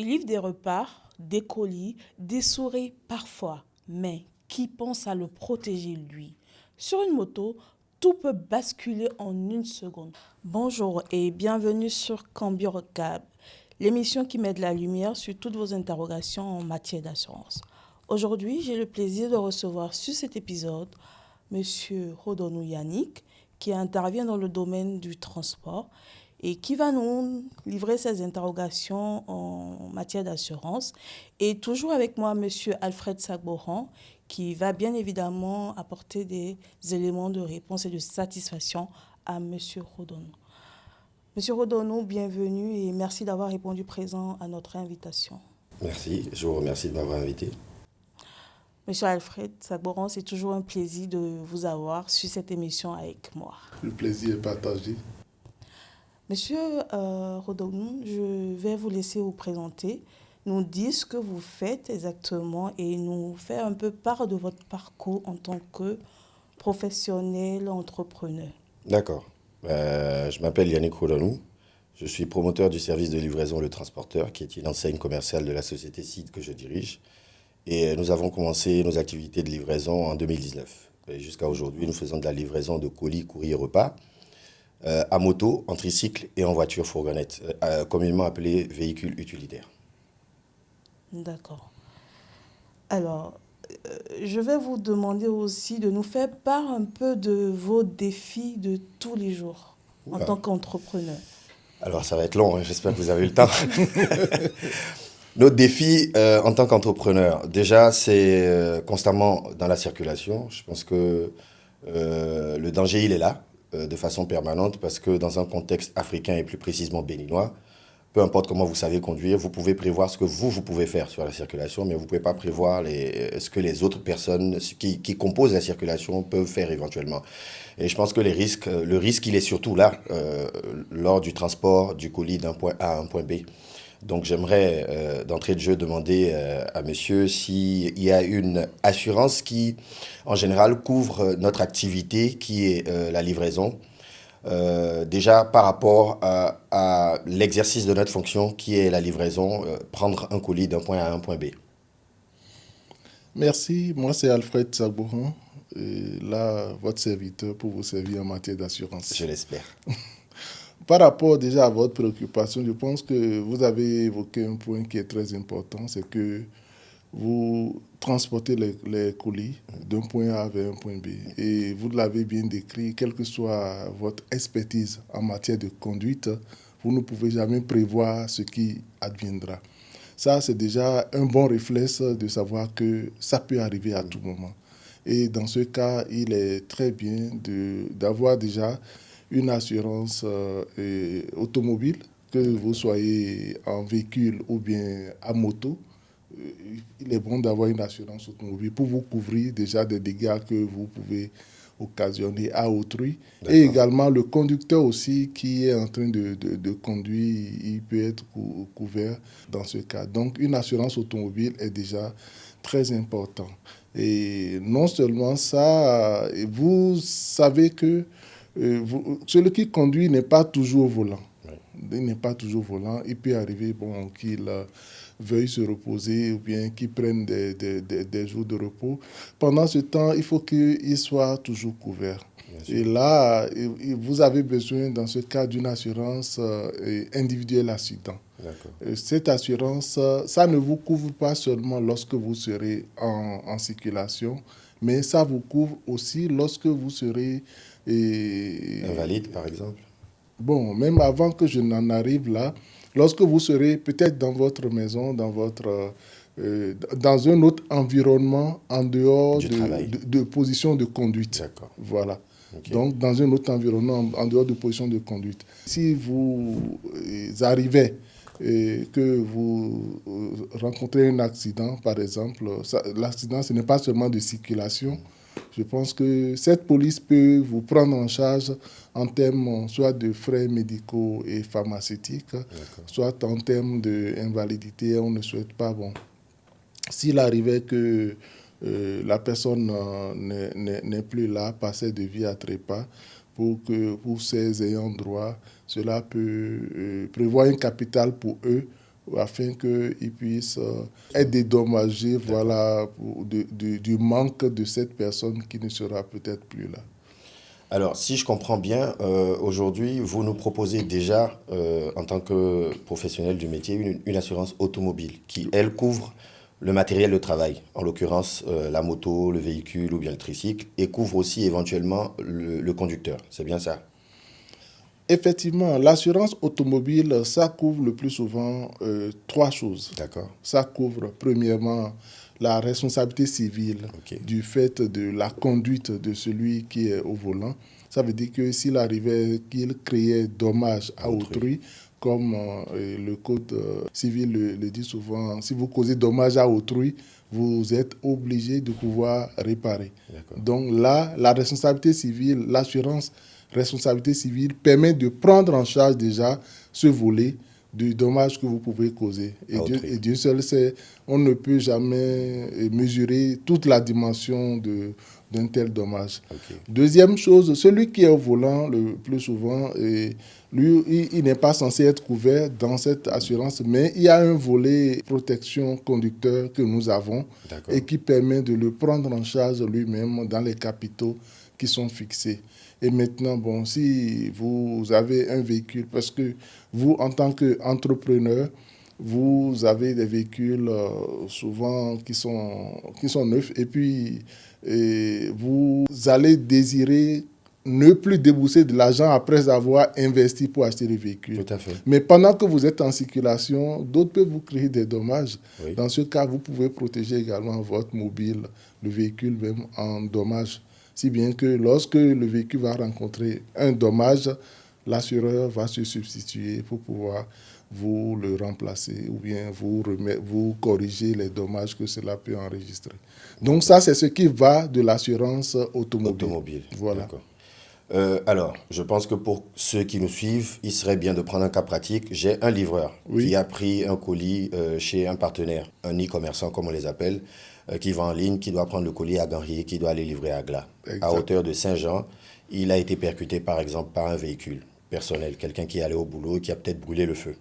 livre des repas, des colis, des souris parfois. Mais qui pense à le protéger lui? Sur une moto, tout peut basculer en une seconde. Bonjour et bienvenue sur Cambio Cab, l'émission qui met de la lumière sur toutes vos interrogations en matière d'assurance. Aujourd'hui, j'ai le plaisir de recevoir sur cet épisode Monsieur Rodonou Yannick, qui intervient dans le domaine du transport et qui va nous livrer ses interrogations en matière d'assurance. Et toujours avec moi, Monsieur Alfred Sagboran, qui va bien évidemment apporter des éléments de réponse et de satisfaction à Monsieur Rodonou. Monsieur Rodonou, bienvenue et merci d'avoir répondu présent à notre invitation. Merci, je vous remercie de m'avoir invité. Monsieur Alfred Sagboran, c'est toujours un plaisir de vous avoir sur cette émission avec moi. Le plaisir est partagé. Monsieur Rodonou, je vais vous laisser vous présenter, nous dire ce que vous faites exactement et nous faire un peu part de votre parcours en tant que professionnel entrepreneur. D'accord. Je m'appelle Yannick Rodonou. Je suis promoteur du service de livraison Le Transporteur, qui est une enseigne commerciale de la société CID que je dirige. Et nous avons commencé nos activités de livraison en 2019. Et jusqu'à aujourd'hui, nous faisons de la livraison de colis, courriers, repas, à moto, en tricycle et en voiture fourgonnette, communément appelé véhicule utilitaire. D'accord. Alors, je vais vous demander aussi de nous faire part un peu de vos défis de tous les jours en Oula. tant qu'entrepreneur. Alors ça va être long, hein, j'espère que vous avez le temps. Notre défi en tant qu'entrepreneur, déjà, c'est constamment dans la circulation. Je pense que le danger, il est là, de façon permanente, parce que dans un contexte africain et plus précisément béninois, peu importe comment vous savez conduire, vous pouvez prévoir ce que vous pouvez faire sur la circulation, mais vous ne pouvez pas prévoir ce que les autres personnes qui composent la circulation peuvent faire éventuellement. Et je pense que le risque, il est surtout là, lors du transport du colis d'un point A à un point B. Donc j'aimerais d'entrée de jeu demander à monsieur s'il y a une assurance qui, en général, couvre notre activité qui est la livraison. Déjà par rapport à l'exercice de notre fonction qui est la livraison, prendre un colis d'un point A à un point B. Merci, moi c'est Alfred Sagboran, et là, votre serviteur pour vous servir en matière d'assurance. Je l'espère. Par rapport déjà à votre préoccupation, je pense que vous avez évoqué un point qui est très important, c'est que vous transportez les colis d'un point A vers un point B. Et vous l'avez bien décrit, quelle que soit votre expertise en matière de conduite, vous ne pouvez jamais prévoir ce qui adviendra. Ça, c'est déjà un bon réflexe de savoir que ça peut arriver à tout moment. Et dans ce cas, il est très bien d'avoir déjà une assurance automobile, que vous soyez en véhicule ou bien à moto. Il est bon d'avoir une assurance automobile pour vous couvrir déjà des dégâts que vous pouvez occasionner à autrui. D'accord. Et également le conducteur aussi qui est en train de conduire, il peut être couvert dans ce cas. Donc une assurance automobile est déjà très importante. Et non seulement ça, vous savez que celui qui conduit n'est pas toujours au volant. Il n'est pas toujours au volant. Il peut arriver qu'il veuille se reposer ou bien qu'il prenne des jours de repos. Pendant ce temps, il faut qu'il soit toujours couvert. Et là, vous avez besoin, dans ce cas, d'une assurance individuelle accident. Cette assurance, ça ne vous couvre pas seulement lorsque vous serez en circulation, mais ça vous couvre aussi lorsque vous serez... Invalide, par exemple. Bon, même avant que je n'en arrive là, lorsque vous serez peut-être dans votre maison, dans un autre environnement en dehors de position de conduite. D'accord. Voilà. Okay. Donc, dans un autre environnement en dehors de position de conduite. Si vous arrivez que vous rencontrez un accident, par exemple, l'accident, ce n'est pas seulement de circulation. Je pense que cette police peut vous prendre en charge en termes soit de frais médicaux et pharmaceutiques, soit en termes d'invalidité. On ne souhaite pas. Bon, s'il arrivait que la personne n'est plus là, passait de vie à trépas, pour ses ayants droit, cela peut prévoir un capital pour eux afin qu'ils puissent être dédommagés voilà, du manque de cette personne qui ne sera peut-être plus là. Alors, si je comprends bien, aujourd'hui, vous nous proposez déjà, en tant que professionnel du métier, une assurance automobile qui, elle, couvre le matériel de travail, en l'occurrence la moto, le véhicule ou bien le tricycle, et couvre aussi éventuellement le conducteur. C'est bien ça? Effectivement, l'assurance automobile, ça couvre le plus souvent trois choses. D'accord. Ça couvre premièrement la responsabilité civile du fait de la conduite de celui qui est au volant. Ça veut dire que s'il arrivait qu'il créait dommage à autrui, comme le code civil le dit souvent, si vous causez dommage à autrui, vous êtes obligé de pouvoir réparer. Donc là, la responsabilité civile, l'assurance responsabilité civile permet de prendre en charge déjà ce volet du dommage que vous pouvez causer. Et Dieu seul sait, on ne peut jamais mesurer toute la dimension d'un tel dommage. Deuxième chose, celui qui est au volant le plus souvent, lui, il n'est pas censé être couvert dans cette assurance, mais il y a un volet protection conducteur que nous avons et qui permet de le prendre en charge lui-même dans les capitaux qui sont fixés. Et maintenant, bon, si vous avez un véhicule, parce que vous, en tant qu'entrepreneur, vous avez des véhicules souvent qui sont neufs, et puis vous allez désirer ne plus débourser de l'argent après avoir investi pour acheter le véhicule. Tout à fait. Mais pendant que vous êtes en circulation, d'autres peuvent vous créer des dommages. Oui. Dans ce cas, vous pouvez protéger également votre mobile, le véhicule même en dommages. Si bien que lorsque le véhicule va rencontrer un dommage, l'assureur va se substituer pour pouvoir vous le remplacer ou bien vous corriger les dommages que cela peut enregistrer. Donc ça, c'est ce qui va de l'assurance automobile. Voilà. D'accord. Alors, je pense que pour ceux qui nous suivent, il serait bien de prendre un cas pratique. J'ai un livreur qui a pris un colis chez un partenaire, un e-commerçant comme on les appelle, qui va en ligne, qui doit prendre le colis à Ganrier, qui doit aller livrer à Glas. À hauteur de Saint-Jean, il a été percuté par exemple par un véhicule personnel, quelqu'un qui est allé au boulot et qui a peut-être brûlé le feu.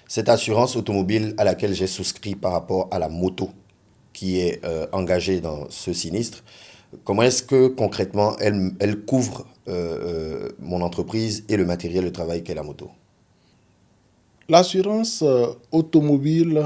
Cette assurance automobile à laquelle j'ai souscrit par rapport à la moto qui est engagée dans ce sinistre, comment est-ce que concrètement elle couvre mon entreprise et le matériel de travail qu'est la moto? L'assurance automobile,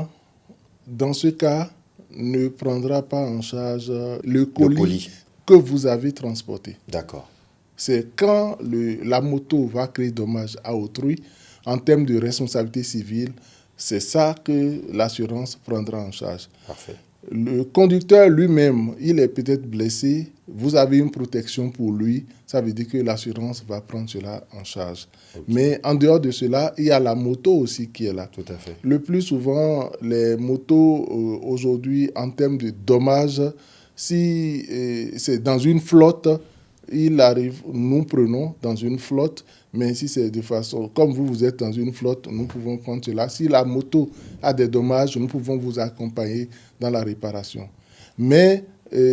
dans ce cas, ne prendra pas en charge le colis que vous avez transporté. D'accord. C'est quand la moto va créer dommage à autrui, en termes de responsabilité civile, c'est ça que l'assurance prendra en charge. Parfait. Le conducteur lui-même, il est peut-être blessé, vous avez une protection pour lui, ça veut dire que l'assurance va prendre cela en charge. Mais en dehors de cela, il y a la moto aussi qui est là. Tout à fait. Le plus souvent, les motos aujourd'hui, en termes de dommages, si c'est dans une flotte, il arrive, nous prenons dans une flotte, mais si c'est de façon, comme vous êtes dans une flotte, nous pouvons prendre cela. Si la moto a des dommages, nous pouvons vous accompagner dans la réparation. Mais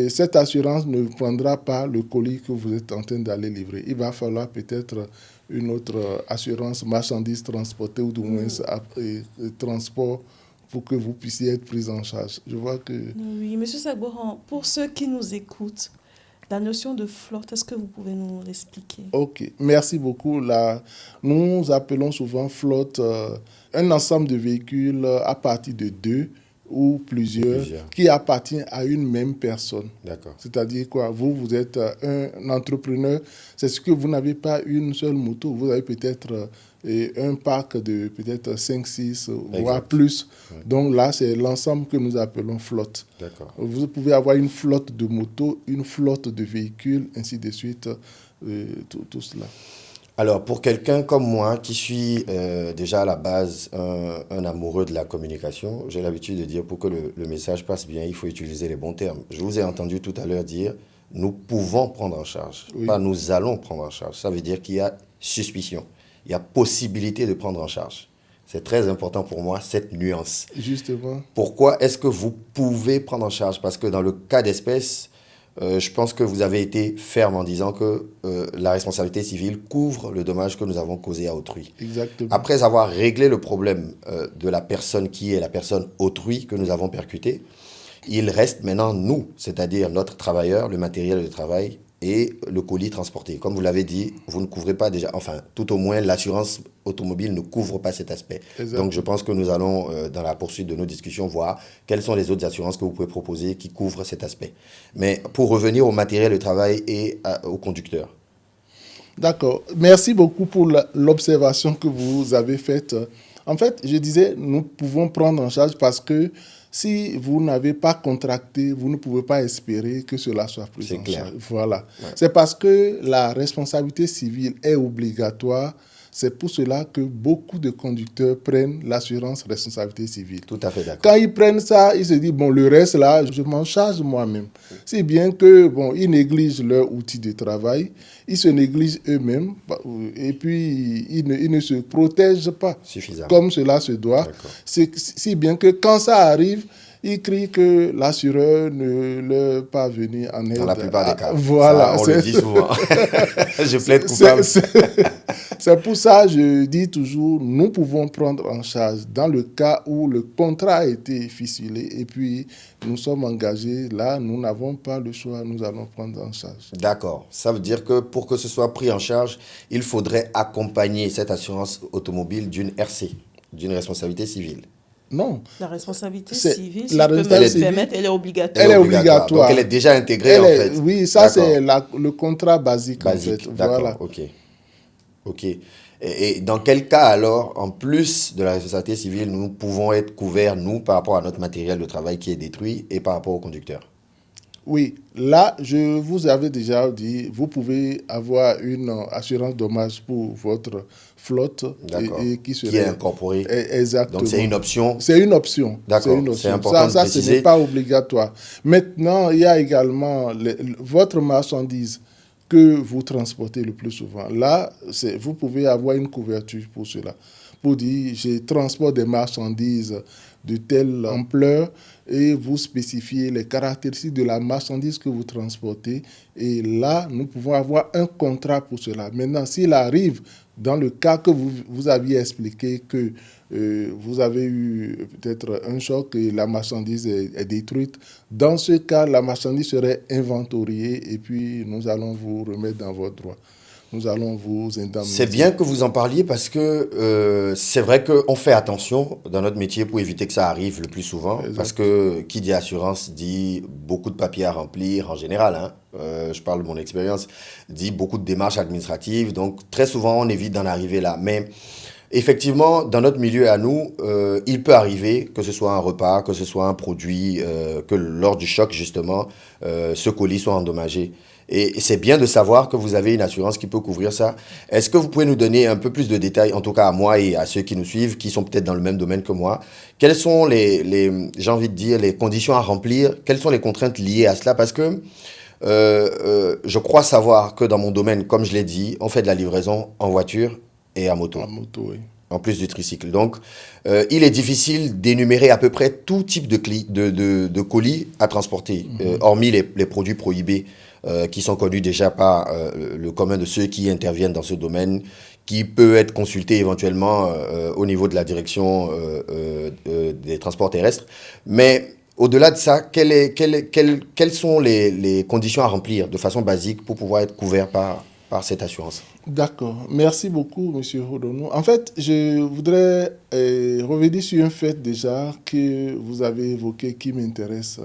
cette assurance ne prendra pas le colis que vous êtes en train d'aller livrer. Il va falloir peut-être une autre assurance marchandises transportées ou du moins transport pour que vous puissiez être pris en charge. Je vois que... Oui, M. Sagboran, pour ceux qui nous écoutent, la notion de flotte, est-ce que vous pouvez nous l'expliquer? Ok, merci beaucoup. Nous appelons souvent flotte un ensemble de véhicules à partir de 2 ou plusieurs qui appartiennent à une même personne. D'accord. C'est-à-dire quoi? Vous êtes un entrepreneur, c'est ce que vous n'avez pas une seule moto, vous avez peut-être un parc de peut-être 5, 6, voire plus. Ouais. Donc là, c'est l'ensemble que nous appelons flotte. D'accord. Vous pouvez avoir une flotte de motos, une flotte de véhicules, ainsi de suite, tout cela. Alors, pour quelqu'un comme moi, qui suis déjà à la base un amoureux de la communication, j'ai l'habitude de dire, pour que le message passe bien, il faut utiliser les bons termes. Je vous ai entendu tout à l'heure dire, nous pouvons prendre en charge, pas nous allons prendre en charge. Ça veut dire qu'il y a suspicion, il y a possibilité de prendre en charge. C'est très important pour moi, cette nuance. Justement. Pourquoi est-ce que vous pouvez prendre en charge? Parce que dans le cas d'espèce, je pense que vous avez été ferme en disant que la responsabilité civile couvre le dommage que nous avons causé à autrui. Exactement. Après avoir réglé le problème de la personne qui est la personne autrui que nous avons percutée, il reste maintenant nous, c'est-à-dire notre travailleur, le matériel de travail et le colis transporté. Comme vous l'avez dit, vous ne couvrez pas déjà, enfin, tout au moins, l'assurance automobile ne couvre pas cet aspect. Exactement. Donc, je pense que nous allons, dans la poursuite de nos discussions, voir quelles sont les autres assurances que vous pouvez proposer qui couvrent cet aspect. Mais pour revenir au matériel de travail et au conducteur. D'accord. Merci beaucoup pour l'observation que vous avez faite. En fait, je disais, nous pouvons prendre en charge parce que si vous n'avez pas contracté, vous ne pouvez pas espérer que cela soit pris en charge. Voilà. Ouais. C'est parce que la responsabilité civile est obligatoire. C'est pour cela que beaucoup de conducteurs prennent l'assurance responsabilité civile. Tout à fait d'accord. Quand ils prennent ça, ils se disent, bon, le reste là, je m'en charge moi-même. Si bien que, bon, ils négligent leur outil de travail, ils se négligent eux-mêmes, et puis ils ne se protègent pas comme cela se doit. Si bien que quand ça arrive, ils crient que l'assureur ne leur est pas venu en aide. Dans la plupart des cas. Voilà. Ça, on le dit souvent. Je plaide coupable. C'est pour ça que je dis toujours, nous pouvons prendre en charge dans le cas où le contrat a été ficelé et puis nous sommes engagés. Là, nous n'avons pas le choix, nous allons prendre en charge. D'accord. Ça veut dire que pour que ce soit pris en charge, il faudrait accompagner cette assurance automobile d'une RC, d'une responsabilité civile. Non. La responsabilité civile, si la je peux me le permettre, elle est obligatoire. Elle est obligatoire. Donc, elle est déjà intégrée, en fait. Oui, ça, c'est le contrat basique, en fait. D'accord, voilà. OK. Et dans quel cas, alors, en plus de la responsabilité civile, nous pouvons être couverts, nous, par rapport à notre matériel de travail qui est détruit et par rapport au conducteur? Oui, là, je vous avais déjà dit, vous pouvez avoir une assurance dommage pour votre flotte et qui est incorporée. Exactement. Donc, c'est une option. C'est une option. D'accord, c'est important de préciser. Ça, ce n'est pas obligatoire. Maintenant, il y a également votre marchandise que vous transportez le plus souvent. Là, vous pouvez avoir une couverture pour cela. Pour dire, je transporte des marchandises de telle ampleur et vous spécifiez les caractéristiques de la marchandise que vous transportez. Et là, nous pouvons avoir un contrat pour cela. Maintenant, s'il arrive, dans le cas que vous aviez expliqué que vous avez eu peut-être un choc et la marchandise est détruite, dans ce cas, la marchandise serait inventoriée et puis nous allons vous remettre dans votre droit. Nous allons vous indemniser. C'est bien que vous en parliez parce que c'est vrai qu'on fait attention dans notre métier pour éviter que ça arrive le plus souvent. Exact. Parce que qui dit assurance dit beaucoup de papiers à remplir en général. Hein. Je parle de mon expérience. Dit beaucoup de démarches administratives. Donc très souvent on évite d'en arriver là. Mais effectivement, dans notre milieu à nous, il peut arriver que ce soit un repas, que ce soit un produit, que lors du choc justement, ce colis soit endommagé. Et c'est bien de savoir que vous avez une assurance qui peut couvrir ça. Est-ce que vous pouvez nous donner un peu plus de détails, en tout cas à moi et à ceux qui nous suivent, qui sont peut-être dans le même domaine que moi? Quelles sont j'ai envie de dire, les conditions à remplir? Quelles sont les contraintes liées à cela? Parce que je crois savoir que dans mon domaine, comme je l'ai dit, on fait de la livraison en voiture et à moto. En moto, oui. En plus du tricycle. Donc, il est difficile d'énumérer à peu près tout type de colis à transporter, hormis les produits prohibés qui sont connus déjà par le commun de ceux qui interviennent dans ce domaine, qui peut être consulté éventuellement au niveau de la direction des transports terrestres. Mais au-delà de ça, quelles sont les conditions à remplir de façon basique pour pouvoir être couvert par cette assurance? D'accord. Merci beaucoup, M. Rodonou. En fait, je voudrais revenir sur un fait déjà que vous avez évoqué qui m'intéresse.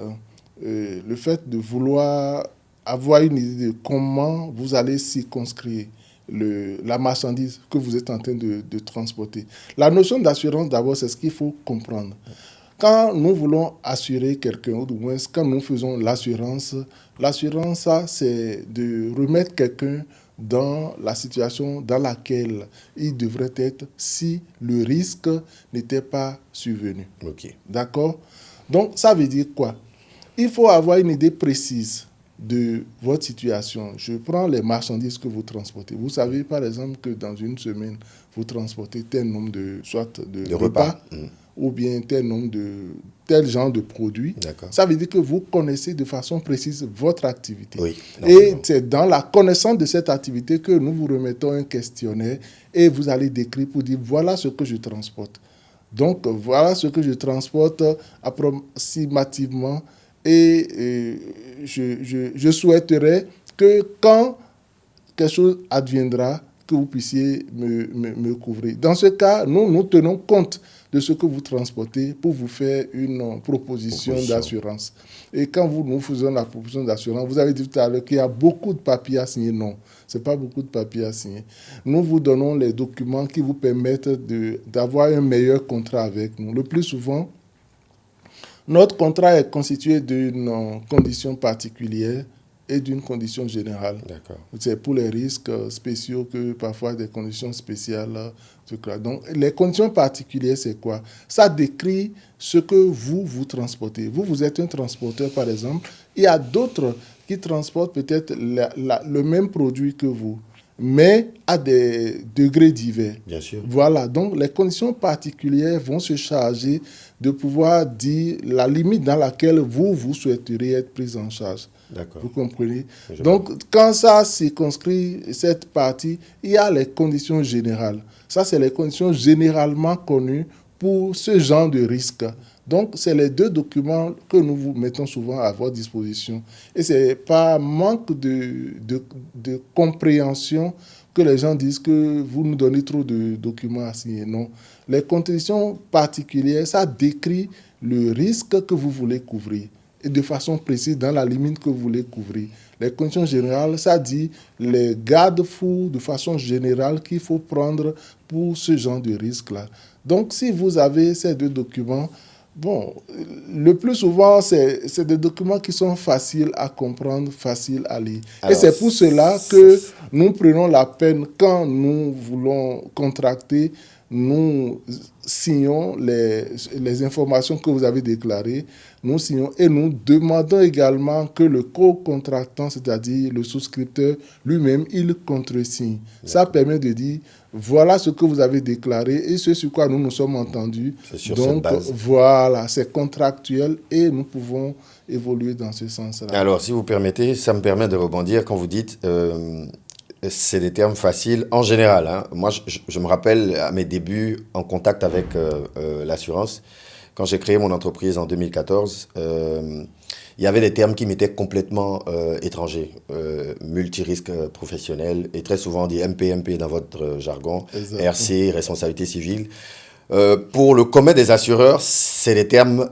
Le fait de vouloir avoir une idée de comment vous allez circonscrire la marchandise que vous êtes en train de transporter. La notion d'assurance, d'abord, c'est ce qu'il faut comprendre. Quand nous voulons assurer quelqu'un, ou du moins quand nous faisons l'assurance, ça, c'est de remettre quelqu'un dans la situation dans laquelle il devrait être si le risque n'était pas survenu. Ok. D'accord? Donc, ça veut dire quoi? Il faut avoir une idée précise de votre situation. Je prends les marchandises que vous transportez. Vous savez, par exemple, que dans une semaine, vous transportez tel nombre de repas. ou bien tel genre de produit. Ça veut dire que vous connaissez de façon précise votre activité. Oui, et c'est dans la connaissance de cette activité que nous vous remettons un questionnaire et vous allez décrire pour dire voilà ce que je transporte. Donc voilà ce que je transporte approximativement et je souhaiterais que quand quelque chose adviendra, que vous puissiez me couvrir. Dans ce cas, nous tenons compte de ce que vous transportez pour vous faire une proposition d'assurance. Et quand nous faisons la proposition d'assurance, vous avez dit tout à l'heure qu'il y a beaucoup de papiers à signer. Non, ce n'est pas beaucoup de papiers à signer. Nous vous donnons les documents qui vous permettent d'avoir un meilleur contrat avec nous. Le plus souvent, notre contrat est constitué d'une condition particulière et d'une condition générale. C'est pour les risques spéciaux que parfois des conditions spéciales. Donc, les conditions particulières, c'est quoi? Ça décrit ce que vous transportez. Vous êtes un transporteur, par exemple. Il y a d'autres qui transportent peut-être le même produit que vous, mais à des degrés divers. Bien sûr. Voilà, donc les conditions particulières vont se charger de pouvoir dire la limite dans laquelle vous souhaiteriez être pris en charge. Vous comprenez? Donc, quand ça circonscrit cette partie, il y a les conditions générales. Ça, c'est les conditions généralement connues pour ce genre de risque. Donc, c'est les deux documents que nous vous mettons souvent à votre disposition. Et ce n'est pas manque de compréhension que les gens disent que vous nous donnez trop de documents à signer. Non. Les conditions particulières, ça décrit le risque que vous voulez couvrir et de façon précise dans la limite que vous voulez couvrir. Les conditions générales, ça dit les garde-fous de façon générale qu'il faut prendre pour ce genre de risque-là. Donc, si vous avez ces deux documents, bon, le plus souvent, c'est des documents qui sont faciles à comprendre, faciles à lire. Alors, et c'est pour cela que nous prenons la peine, quand nous voulons contracter, nous signons les informations que vous avez déclarées, nous signons et nous demandons également que le co-contractant, c'est-à-dire le souscripteur lui-même, il contresigne. Ça permet de dire, voilà ce que vous avez déclaré et ce sur quoi nous nous sommes entendus. C'est sur donc, cette base. Voilà, c'est contractuel et nous pouvons évoluer dans ce sens-là. Alors, si vous permettez, ça me permet de rebondir quand vous dites... c'est des termes faciles en général. Hein. Moi, je me rappelle à mes débuts en contact avec l'assurance, quand j'ai créé mon entreprise en 2014, il y avait des termes qui m'étaient complètement étrangers. Multirisque professionnel, et très souvent on dit MPMP dans votre jargon, exactement. RC, responsabilité civile. Pour le commun des assureurs, c'est des termes,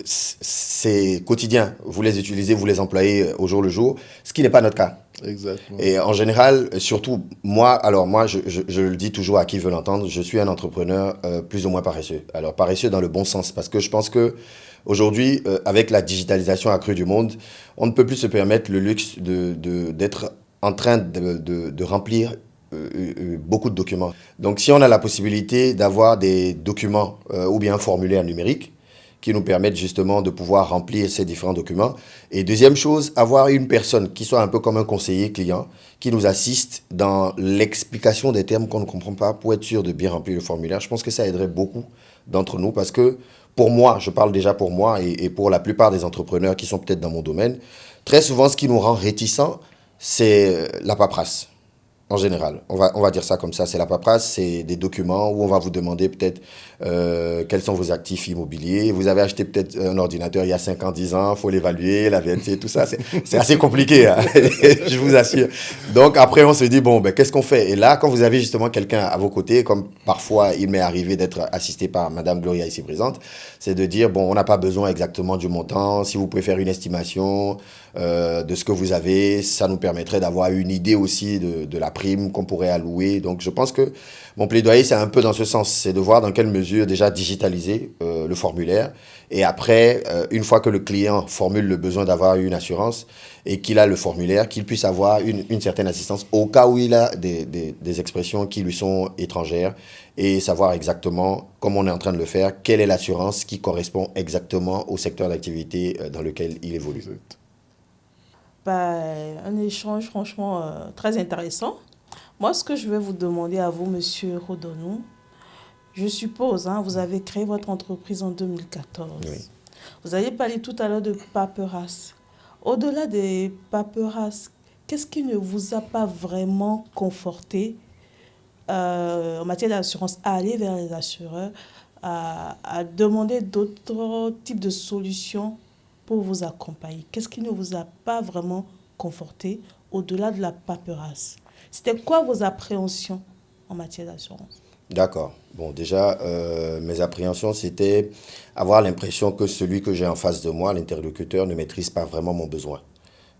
c'est quotidien. Vous les utilisez, vous les employez au jour le jour, ce qui n'est pas notre cas. Exactement. Et en général, surtout moi, je le dis toujours à qui veut l'entendre, je suis un entrepreneur plus ou moins paresseux. Alors paresseux dans le bon sens, parce que je pense que aujourd'hui, avec la digitalisation accrue du monde, on ne peut plus se permettre le luxe d'être en train de remplir beaucoup de documents. Donc si on a la possibilité d'avoir des documents ou bien un formulaire numérique qui nous permettent justement de pouvoir remplir ces différents documents. Et deuxième chose, avoir une personne qui soit un peu comme un conseiller client, qui nous assiste dans l'explication des termes qu'on ne comprend pas pour être sûr de bien remplir le formulaire. Je pense que ça aiderait beaucoup d'entre nous parce que pour moi, je parle déjà pour moi et pour la plupart des entrepreneurs qui sont peut-être dans mon domaine, très souvent ce qui nous rend réticents, c'est la paperasse. En général, on va dire ça comme ça, c'est la paperasse, c'est des documents où on va vous demander peut-être quels sont vos actifs immobiliers. Vous avez acheté peut-être un ordinateur il y a 5 ans, 10 ans, il faut l'évaluer, la VNC, tout ça, c'est assez compliqué, hein, je vous assure. Donc après, on se dit, bon, ben, qu'est-ce qu'on fait? Et là, quand vous avez justement quelqu'un à vos côtés, comme parfois il m'est arrivé d'être assisté par Madame Gloria ici présente, c'est de dire, bon, on n'a pas besoin exactement du montant, si vous pouvez faire une estimation de ce que vous avez, ça nous permettrait d'avoir une idée aussi de la prime qu'on pourrait allouer. Donc je pense que mon plaidoyer, c'est un peu dans ce sens, c'est de voir dans quelle mesure déjà digitaliser le formulaire. Et après, une fois que le client formule le besoin d'avoir une assurance et qu'il a le formulaire, qu'il puisse avoir une certaine assistance au cas où il a des expressions qui lui sont étrangères et savoir exactement, comme on est en train de le faire, quelle est l'assurance qui correspond exactement au secteur d'activité dans lequel il évolue. Un échange franchement très intéressant. Moi, ce que je vais vous demander à vous, Monsieur Rodonou, Je suppose, hein, vous avez créé votre entreprise en 2014. Oui. Vous avez parlé tout à l'heure de paperasse. Au-delà des paperasses, qu'est-ce qui ne vous a pas vraiment conforté en matière d'assurance à aller vers les assureurs, à demander d'autres types de solutions pour vous accompagner? Qu'est-ce qui ne vous a pas vraiment conforté au-delà de la paperasse? C'était quoi vos appréhensions en matière d'assurance? D'accord. Bon, déjà, mes appréhensions, c'était avoir l'impression que celui que j'ai en face de moi, l'interlocuteur, ne maîtrise pas vraiment mon besoin.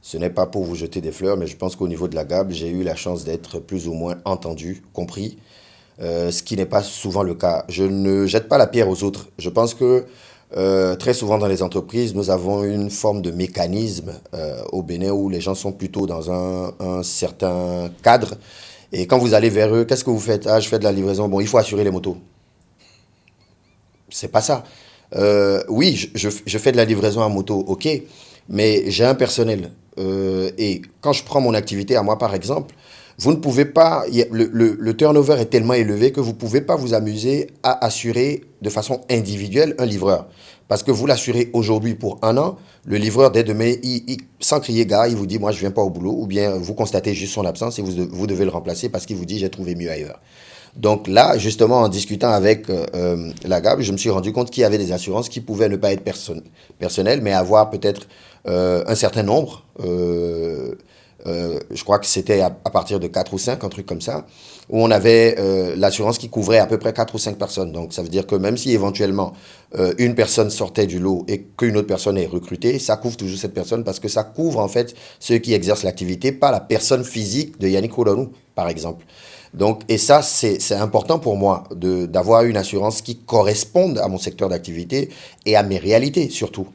Ce n'est pas pour vous jeter des fleurs, mais je pense qu'au niveau de la GAB, j'ai eu la chance d'être plus ou moins entendu, compris, ce qui n'est pas souvent le cas. Je ne jette pas la pierre aux autres. Je pense que très souvent dans les entreprises, nous avons une forme de mécanisme au Bénin où les gens sont plutôt dans un certain cadre. Et quand vous allez vers eux, qu'est-ce que vous faites? Ah, je fais de la livraison. Bon, il faut assurer les motos. C'est pas ça. Oui, je fais de la livraison à moto, ok, mais j'ai un personnel. Et quand je prends mon activité à moi, par exemple, vous ne pouvez pas, le turnover est tellement élevé que vous ne pouvez pas vous amuser à assurer de façon individuelle un livreur. Parce que vous l'assurez aujourd'hui pour 1 an, le livreur, dès demain, sans crier gare, il vous dit, moi, je ne viens pas au boulot, ou bien vous constatez juste son absence et vous devez le remplacer parce qu'il vous dit, j'ai trouvé mieux ailleurs. Donc là, justement, en discutant avec la GAB, je me suis rendu compte qu'il y avait des assurances qui pouvaient ne pas être personnelles, mais avoir peut-être un certain nombre. Je crois que c'était à partir de 4 ou 5, un truc comme ça, où on avait l'assurance qui couvrait à peu près 4 ou 5 personnes. Donc ça veut dire que même si éventuellement une personne sortait du lot et qu'une autre personne est recrutée, ça couvre toujours cette personne parce que ça couvre en fait ceux qui exercent l'activité, pas la personne physique de Yannick Rodanou, par exemple. Donc, et ça, c'est important pour moi d'avoir une assurance qui corresponde à mon secteur d'activité et à mes réalités surtout.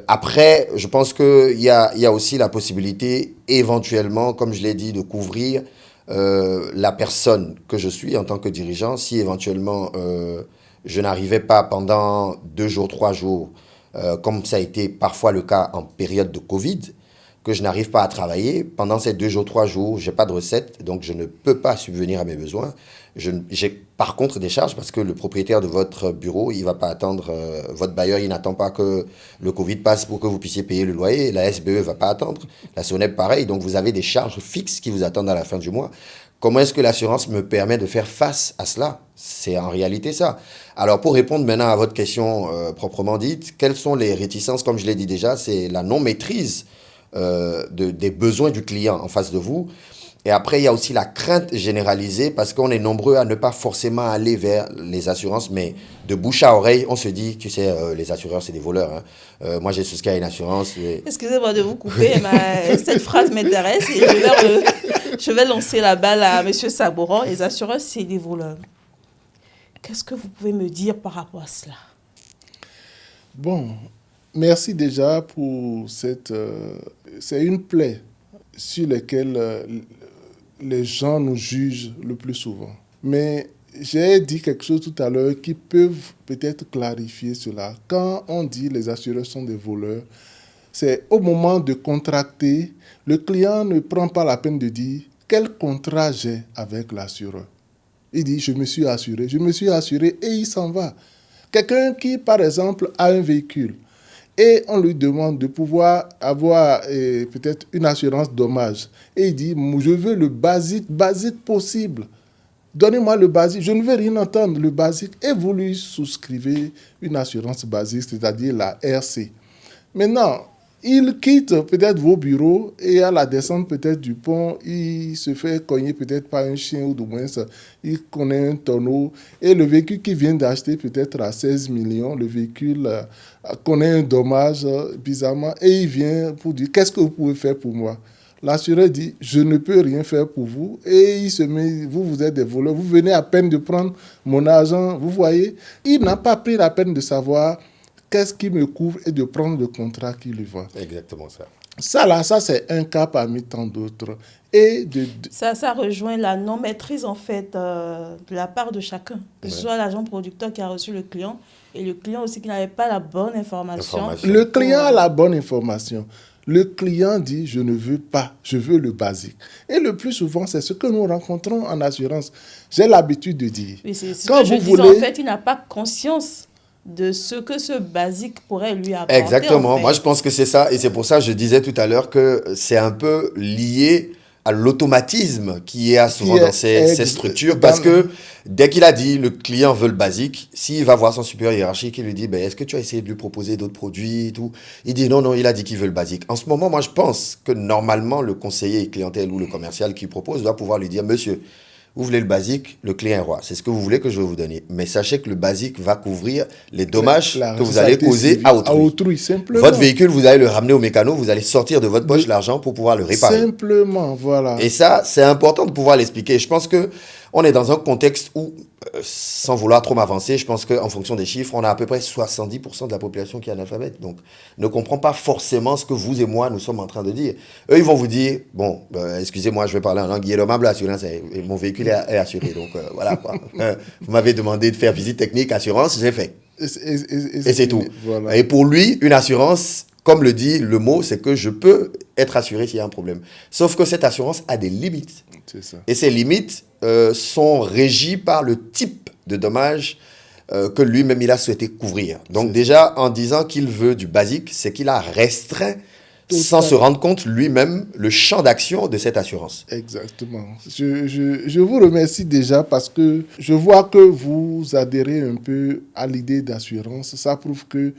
Après, je pense qu'il y a aussi la possibilité, éventuellement, comme je l'ai dit, de couvrir la personne que je suis en tant que dirigeant. Si éventuellement je n'arrivais pas pendant 2 jours, 3 jours, comme ça a été parfois le cas en période de Covid, que je n'arrive pas à travailler, pendant ces 2 jours, 3 jours, je n'ai pas de recette, donc je ne peux pas subvenir à mes besoins. J'ai par contre des charges parce que le propriétaire de votre bureau, il ne va pas attendre, votre bailleur, il n'attend pas que le Covid passe pour que vous puissiez payer le loyer. La SBE ne va pas attendre, la SONEB pareil, donc vous avez des charges fixes qui vous attendent à la fin du mois. Comment est-ce que l'assurance me permet de faire face à cela? C'est en réalité ça. Alors pour répondre maintenant à votre question proprement dite, quelles sont les réticences? Comme je l'ai dit déjà, c'est la non-maîtrise des besoins du client en face de vous. Et après, il y a aussi la crainte généralisée parce qu'on est nombreux à ne pas forcément aller vers les assurances, mais de bouche à oreille, on se dit, tu sais, les assureurs, c'est des voleurs. Hein. Moi, j'ai souscrit à une assurance. Excusez-moi de vous couper, mais cette phrase m'intéresse et je vais lancer la balle à M. Sabouran. Les assureurs, c'est des voleurs. Qu'est-ce que vous pouvez me dire par rapport à cela? Bon, merci déjà pour cette... c'est une plaie sur laquelle les gens nous jugent le plus souvent. Mais j'ai dit quelque chose tout à l'heure qui peut peut-être clarifier cela. Quand on dit les assureurs sont des voleurs, c'est au moment de contracter, le client ne prend pas la peine de dire quel contrat j'ai avec l'assureur. Il dit je me suis assuré et il s'en va. Quelqu'un qui, par exemple, a un véhicule et on lui demande de pouvoir avoir peut-être une assurance dommage. Et il dit, je veux le basique possible. Donnez-moi le basique. Je ne veux rien entendre, le basique. Et vous lui souscrivez une assurance basique, c'est-à-dire la RC. Maintenant, il quitte peut-être vos bureaux et à la descente peut-être du pont, il se fait cogner peut-être par un chien ou du moins il connaît un tonneau. Et le véhicule qu'il vient d'acheter peut-être à 16 millions, le véhicule connaît un dommage bizarrement et il vient pour dire qu'est-ce que vous pouvez faire pour moi? L'assureur dit je ne peux rien faire pour vous et il se met, vous êtes des voleurs, vous venez à peine de prendre mon argent, vous voyez. Il n'a pas pris la peine de savoir qu'est-ce qui me couvre et de prendre le contrat qui lui va. Exactement ça. Ça c'est un cas parmi tant d'autres. Et Ça rejoint la non-maîtrise, en fait, de la part de chacun. Que ce soit l'agent producteur qui a reçu le client et le client aussi qui n'avait pas la bonne information. Le client a la bonne information. Le client dit, je ne veux pas, je veux le basique. Et le plus souvent, c'est ce que nous rencontrons en assurance. J'ai l'habitude de dire. Oui, c'est ce quand que je vous disais. voulez, En fait, il n'a pas conscience de ce que ce basique pourrait lui apporter. Exactement. En fait. Moi, je pense que c'est ça. Et c'est pour ça que je disais tout à l'heure que c'est un peu lié à l'automatisme qui est souvent dans ces structures. Parce que dès qu'il a dit le client veut le basique, s'il va voir son supérieur hiérarchique, il lui dit est-ce que tu as essayé de lui proposer d'autres produits et tout? Il dit non, il a dit qu'il veut le basique. En ce moment, moi, je pense que normalement, le conseiller clientèle ou le commercial qui propose doit pouvoir lui dire monsieur, vous voulez le basique, le client est roi. C'est ce que vous voulez que je vais vous donner. Mais sachez que le basique va couvrir les dommages que vous allez causer à autrui. Simplement. Votre véhicule, vous allez le ramener au mécano, vous allez sortir de votre poche l'argent pour pouvoir le réparer. Simplement, voilà. Et ça, c'est important de pouvoir l'expliquer. Je pense que on est dans un contexte où, sans vouloir trop m'avancer, je pense qu'en fonction des chiffres, on a à peu près 70% de la population qui est analphabète. Donc, ne comprend pas forcément ce que vous et moi, nous sommes en train de dire. Eux, ils vont vous dire, bon, excusez-moi, je vais parler en langue guillemable, assurance, mon véhicule est assuré. Donc, voilà, quoi. Vous m'avez demandé de faire visite technique, assurance, j'ai fait. Et c'est tout. Voilà. Et pour lui, une assurance, comme le dit le mot, c'est que je peux être assuré s'il y a un problème. Sauf que cette assurance a des limites. C'est ça. Et ces limites sont régies par le type de dommage que lui-même il a souhaité couvrir. Donc déjà, en disant qu'il veut du basique, c'est qu'il a restreint sans se rendre compte lui-même le champ d'action de cette assurance. Exactement. Je vous remercie déjà parce que je vois que vous adhérez un peu à l'idée d'assurance. Ça prouve que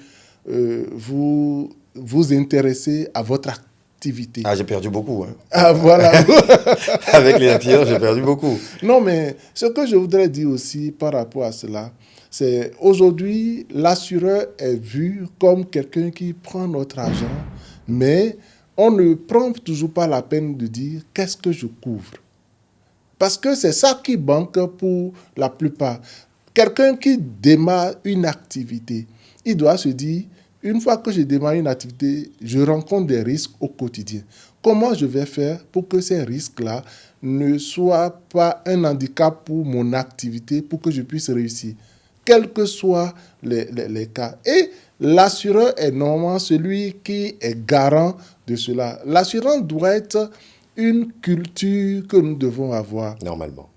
vous vous intéressez à votre activité. Ah, j'ai perdu beaucoup. Hein. Ah, voilà. Avec les accidents, j'ai perdu beaucoup. Non, mais ce que je voudrais dire aussi par rapport à cela, c'est aujourd'hui, l'assureur est vu comme quelqu'un qui prend notre argent, mais on ne prend toujours pas la peine de dire qu'est-ce que je couvre. Parce que c'est ça qui manque pour la plupart. Quelqu'un qui démarre une activité, il doit se dire, une fois que je démarre une activité, je rencontre des risques au quotidien. Comment je vais faire pour que ces risques-là ne soient pas un handicap pour mon activité, pour que je puisse réussir, quels que soient les cas. Et l'assureur est normalement celui qui est garant de cela. L'assurance doit être une culture que nous devons avoir. Normalement.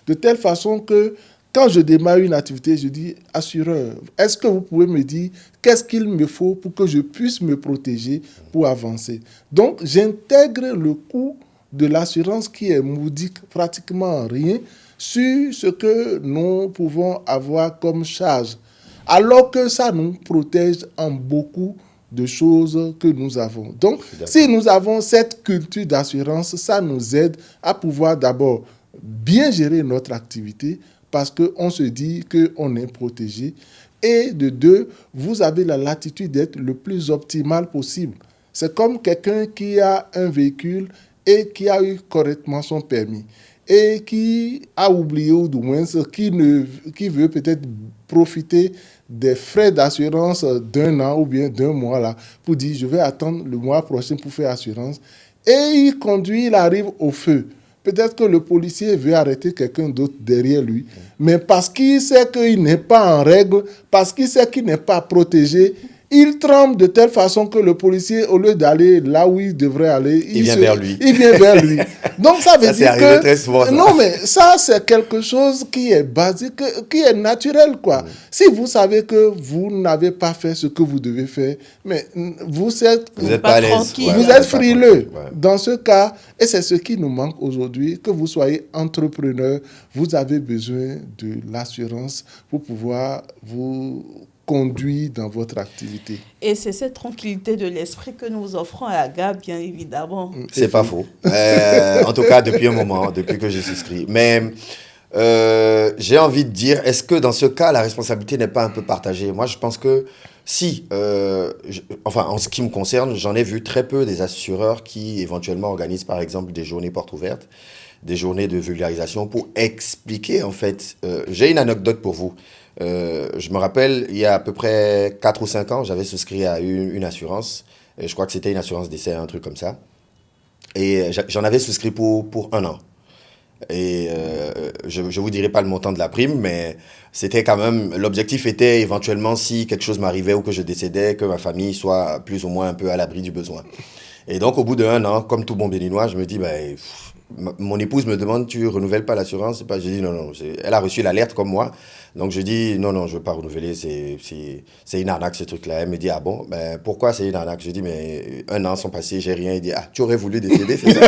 De telle façon que quand je démarre une activité, je dis, assureur, est-ce que vous pouvez me dire qu'est-ce qu'il me faut pour que je puisse me protéger pour avancer? Donc, j'intègre le coût de l'assurance qui est modique, pratiquement rien, sur ce que nous pouvons avoir comme charge. Alors que ça nous protège en beaucoup de choses que nous avons. Donc, si nous avons cette culture d'assurance, ça nous aide à pouvoir d'abord bien gérer notre activité, parce qu'on se dit qu'on est protégé. Et de deux, vous avez la latitude d'être le plus optimal possible. C'est comme quelqu'un qui a un véhicule et qui a eu correctement son permis et qui a oublié, ou du moins, qui veut peut-être profiter des frais d'assurance d'un an ou bien d'un mois là, pour dire je vais attendre le mois prochain pour faire assurance. Et il conduit, il arrive au feu. Peut-être que le policier veut arrêter quelqu'un d'autre derrière lui, mais parce qu'il sait qu'il n'est pas en règle, parce qu'il sait qu'il n'est pas protégé, il tremble de telle façon que le policier, au lieu d'aller là où il devrait aller, il vient vers lui. Il vient vers lui. Donc ça veut dire que... Très souvent, ça. Non, mais ça, c'est quelque chose qui est basique, qui est naturel, quoi. Si vous savez que vous n'avez pas fait ce que vous devez faire, mais vous êtes pas à l'aise. Vous êtes frileux. Dans ce cas, et c'est ce qui nous manque aujourd'hui, que vous soyez entrepreneur, vous avez besoin de l'assurance pour pouvoir vous conduire dans votre activité. Et c'est cette tranquillité de l'esprit que nous offrons à AGA, bien évidemment. C'est pas faux. En tout cas, depuis un moment, depuis que j'ai souscrit. Mais j'ai envie de dire, est-ce que dans ce cas, la responsabilité n'est pas un peu partagée? Moi, je pense que si, enfin, en ce qui me concerne, j'en ai vu très peu des assureurs qui éventuellement organisent, par exemple, des journées portes ouvertes, des journées de vulgarisation pour expliquer, en fait. J'ai une anecdote pour vous. Je me rappelle, il y a à peu près 4 ou 5 ans, j'avais souscrit à une assurance. Je crois que c'était une assurance décès, un truc comme ça. Et j'en avais souscrit pour 1 an. Et je ne vous dirai pas le montant de la prime, mais c'était quand même, l'objectif était éventuellement si quelque chose m'arrivait ou que je décédais, que ma famille soit plus ou moins un peu à l'abri du besoin. Et donc au bout d'1 an, comme tout bon béninois, je me dis, ben, mon épouse me demande, tu renouvelles pas l'assurance? C'est pas, je dis non, non, elle a reçu l'alerte comme moi. Donc je dis non, non, je veux pas renouveler, c'est une arnaque ce truc-là. Elle me dit, ah bon, ben pourquoi c'est une arnaque? Je dis, mais 1 an sont passés, j'ai rien. Elle dit, ah, tu aurais voulu décéder, c'est ça?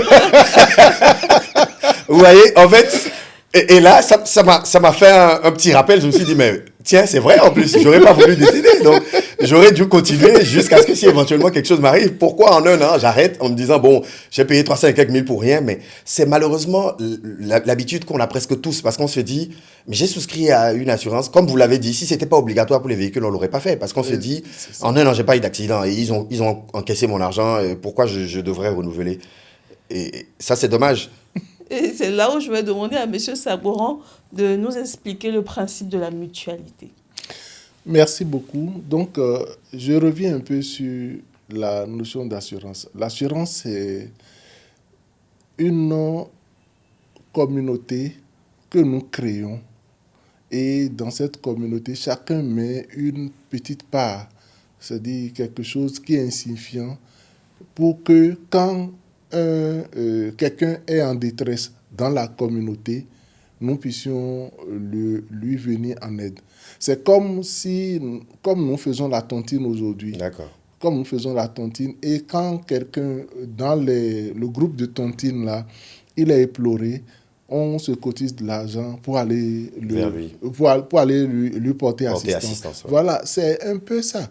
Vous voyez, en fait, et là, ça m'a fait un petit rappel. Je me suis dit, mais tiens, c'est vrai, en plus, j'aurais pas voulu décider. Donc, j'aurais dû continuer jusqu'à ce que si éventuellement quelque chose m'arrive, pourquoi en 1 an, j'arrête en me disant, bon, j'ai payé 300 et quelques mille pour rien, mais c'est malheureusement l'habitude qu'on a presque tous parce qu'on se dit, mais j'ai souscrit à une assurance, comme vous l'avez dit, si c'était pas obligatoire pour les véhicules, on l'aurait pas fait parce qu'on se dit, en 1 an, j'ai pas eu d'accident et ils ont encaissé mon argent, et pourquoi je devrais renouveler? Et ça, c'est dommage. Et c'est là où je vais demander à M. Sabouran de nous expliquer le principe de la mutualité. Merci beaucoup. Donc, je reviens un peu sur la notion d'assurance. L'assurance, c'est une communauté que nous créons. Et dans cette communauté, chacun met une petite part, c'est-à-dire quelque chose qui est insignifiant, pour que quand quelqu'un est en détresse dans la communauté, nous puissions lui venir en aide. C'est comme nous faisons la tontine aujourd'hui. D'accord. Comme nous faisons la tontine, et quand quelqu'un dans le groupe de tontine là, il est éploré, on se cotise de l'argent pour aller lui porter assistance. Ouais. Voilà, c'est un peu ça.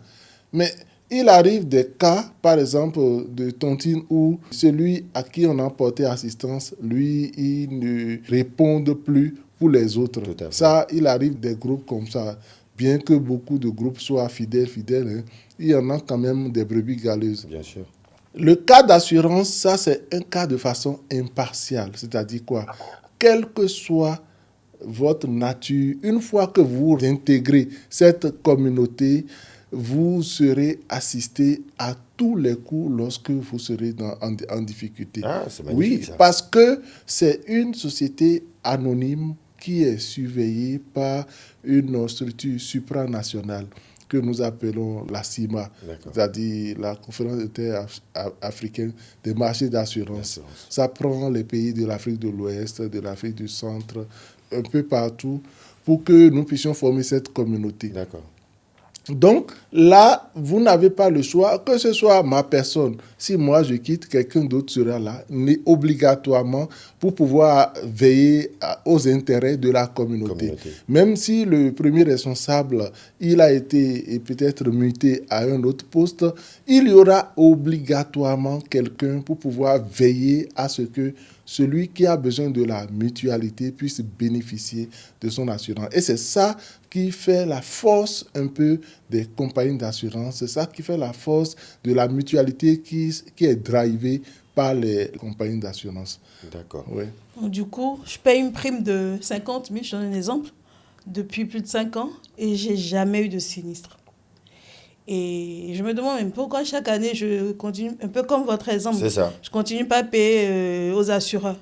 Mais il arrive des cas, par exemple, de tontine où celui à qui on a porté assistance, lui, il ne répond plus pour les autres. Ça, il arrive des groupes comme ça. Bien que beaucoup de groupes soient fidèles, hein, il y en a quand même des brebis galeuses. Bien sûr. Le cas d'assurance, ça, c'est un cas de façon impartiale. C'est-à-dire quoi? Quelle que soit votre nature, une fois que vous intégrez cette communauté, vous serez assisté à tous les coups lorsque vous serez en difficulté. Ah, c'est magnifique, oui, ça. parce que c'est une société anonyme qui est surveillée par une structure supranationale que nous appelons la CIMA, c'est-à-dire la Conférence interafricaine des marchés d'assurance. Ça prend les pays de l'Afrique de l'Ouest, de l'Afrique du Centre, un peu partout, pour que nous puissions former cette communauté. D'accord. Donc là, vous n'avez pas le choix, que ce soit ma personne. Si moi je quitte, quelqu'un d'autre sera là, obligatoirement, pour pouvoir veiller aux intérêts de la communauté. Même si le premier responsable, il a été peut-être muté à un autre poste, il y aura obligatoirement quelqu'un pour pouvoir veiller à ce que celui qui a besoin de la mutualité puisse bénéficier de son assurance. Et c'est ça qui fait la force un peu des compagnies d'assurance. C'est ça qui fait la force de la mutualité qui est drivée par les compagnies d'assurance. D'accord. Ouais. Du coup, je paye une prime de 50 000, je donne un exemple, depuis plus de 5 ans et je n'ai jamais eu de sinistre. Et je me demande même pourquoi chaque année, je continue, un peu comme votre exemple, c'est ça. Je continue pas à payer aux assureurs.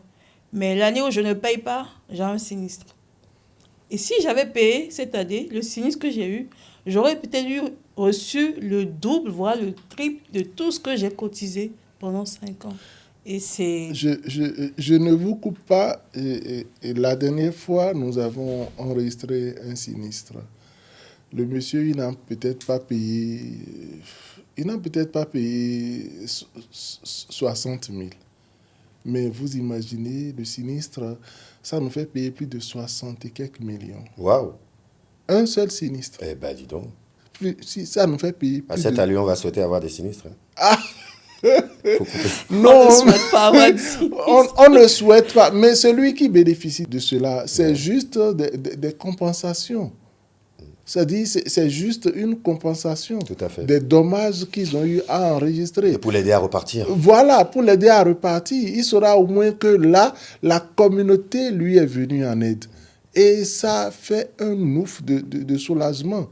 Mais l'année où je ne paye pas, j'ai un sinistre. Et si j'avais payé cette année, le sinistre que j'ai eu, j'aurais peut-être reçu le double, voire le triple de tout ce que j'ai cotisé pendant 5 ans. Et c'est... Je ne vous coupe pas. Et la dernière fois, nous avons enregistré un sinistre. Le monsieur, il n'a peut-être pas payé 60 000. Mais vous imaginez, le sinistre, ça nous fait payer plus de 60 et quelques millions. Waouh! Un seul sinistre. Eh ben, dis donc. Si ça nous fait payer plus à cette allure, on va souhaiter avoir des sinistres. Hein. Ah! Faut couper. Non, on ne souhaite pas avoir de sinistre. On ne souhaite pas. Mais celui qui bénéficie de cela, c'est juste des compensations. C'est-à-dire, c'est juste une compensation. Tout à fait. Des dommages qu'ils ont eu à enregistrer. Et pour l'aider à repartir. Voilà, pour l'aider à repartir. Il saura au moins que là, la communauté lui est venue en aide. Et ça fait un ouf de soulagement.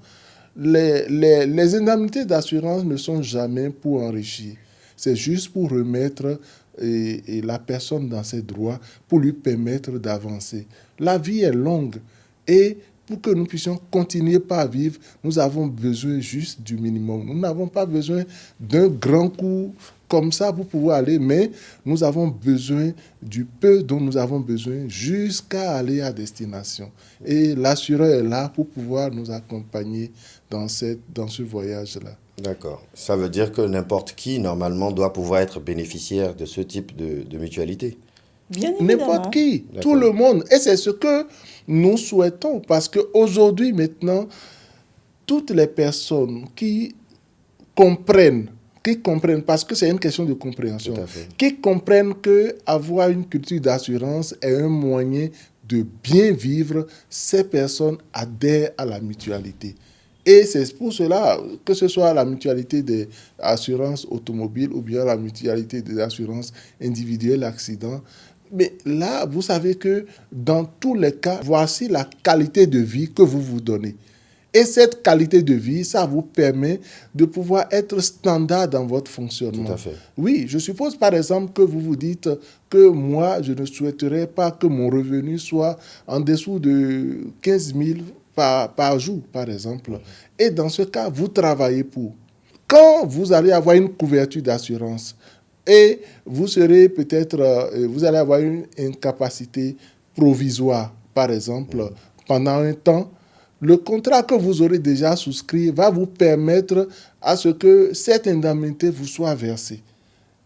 Les indemnités d'assurance ne sont jamais pour enrichir. C'est juste pour remettre et la personne dans ses droits pour lui permettre d'avancer. La vie est longue et pour que nous puissions continuer à vivre, nous avons besoin juste du minimum. Nous n'avons pas besoin d'un grand coup comme ça pour pouvoir aller, mais nous avons besoin du peu dont nous avons besoin jusqu'à aller à destination. Et l'assureur est là pour pouvoir nous accompagner dans ce voyage-là. D'accord. Ça veut dire que n'importe qui, normalement, doit pouvoir être bénéficiaire de ce type de mutualité. Bien évidemment. N'importe qui, D'accord. tout le monde. Et c'est ce que nous souhaitons, parce qu'aujourd'hui, maintenant, toutes les personnes qui comprennent, parce que c'est une question de compréhension, Tout à fait. qui comprennent qu'avoir une culture d'assurance est un moyen de bien vivre, ces personnes adhèrent à la mutualité. Et c'est pour cela que ce soit la mutualité des assurances automobiles ou bien la mutualité des assurances individuelles accidents. Mais là, vous savez que dans tous les cas, voici la qualité de vie que vous vous donnez. Et cette qualité de vie, ça vous permet de pouvoir être standard dans votre fonctionnement. Tout à fait. Oui, je suppose par exemple que vous vous dites que moi, je ne souhaiterais pas que mon revenu soit en dessous de 15 000 par jour, par exemple. Et dans ce cas, vous travaillez pour. Quand vous allez avoir une couverture d'assurance et vous serez peut-être, vous allez avoir une incapacité provisoire, par exemple, pendant un temps, le contrat que vous aurez déjà souscrit va vous permettre à ce que cette indemnité vous soit versée.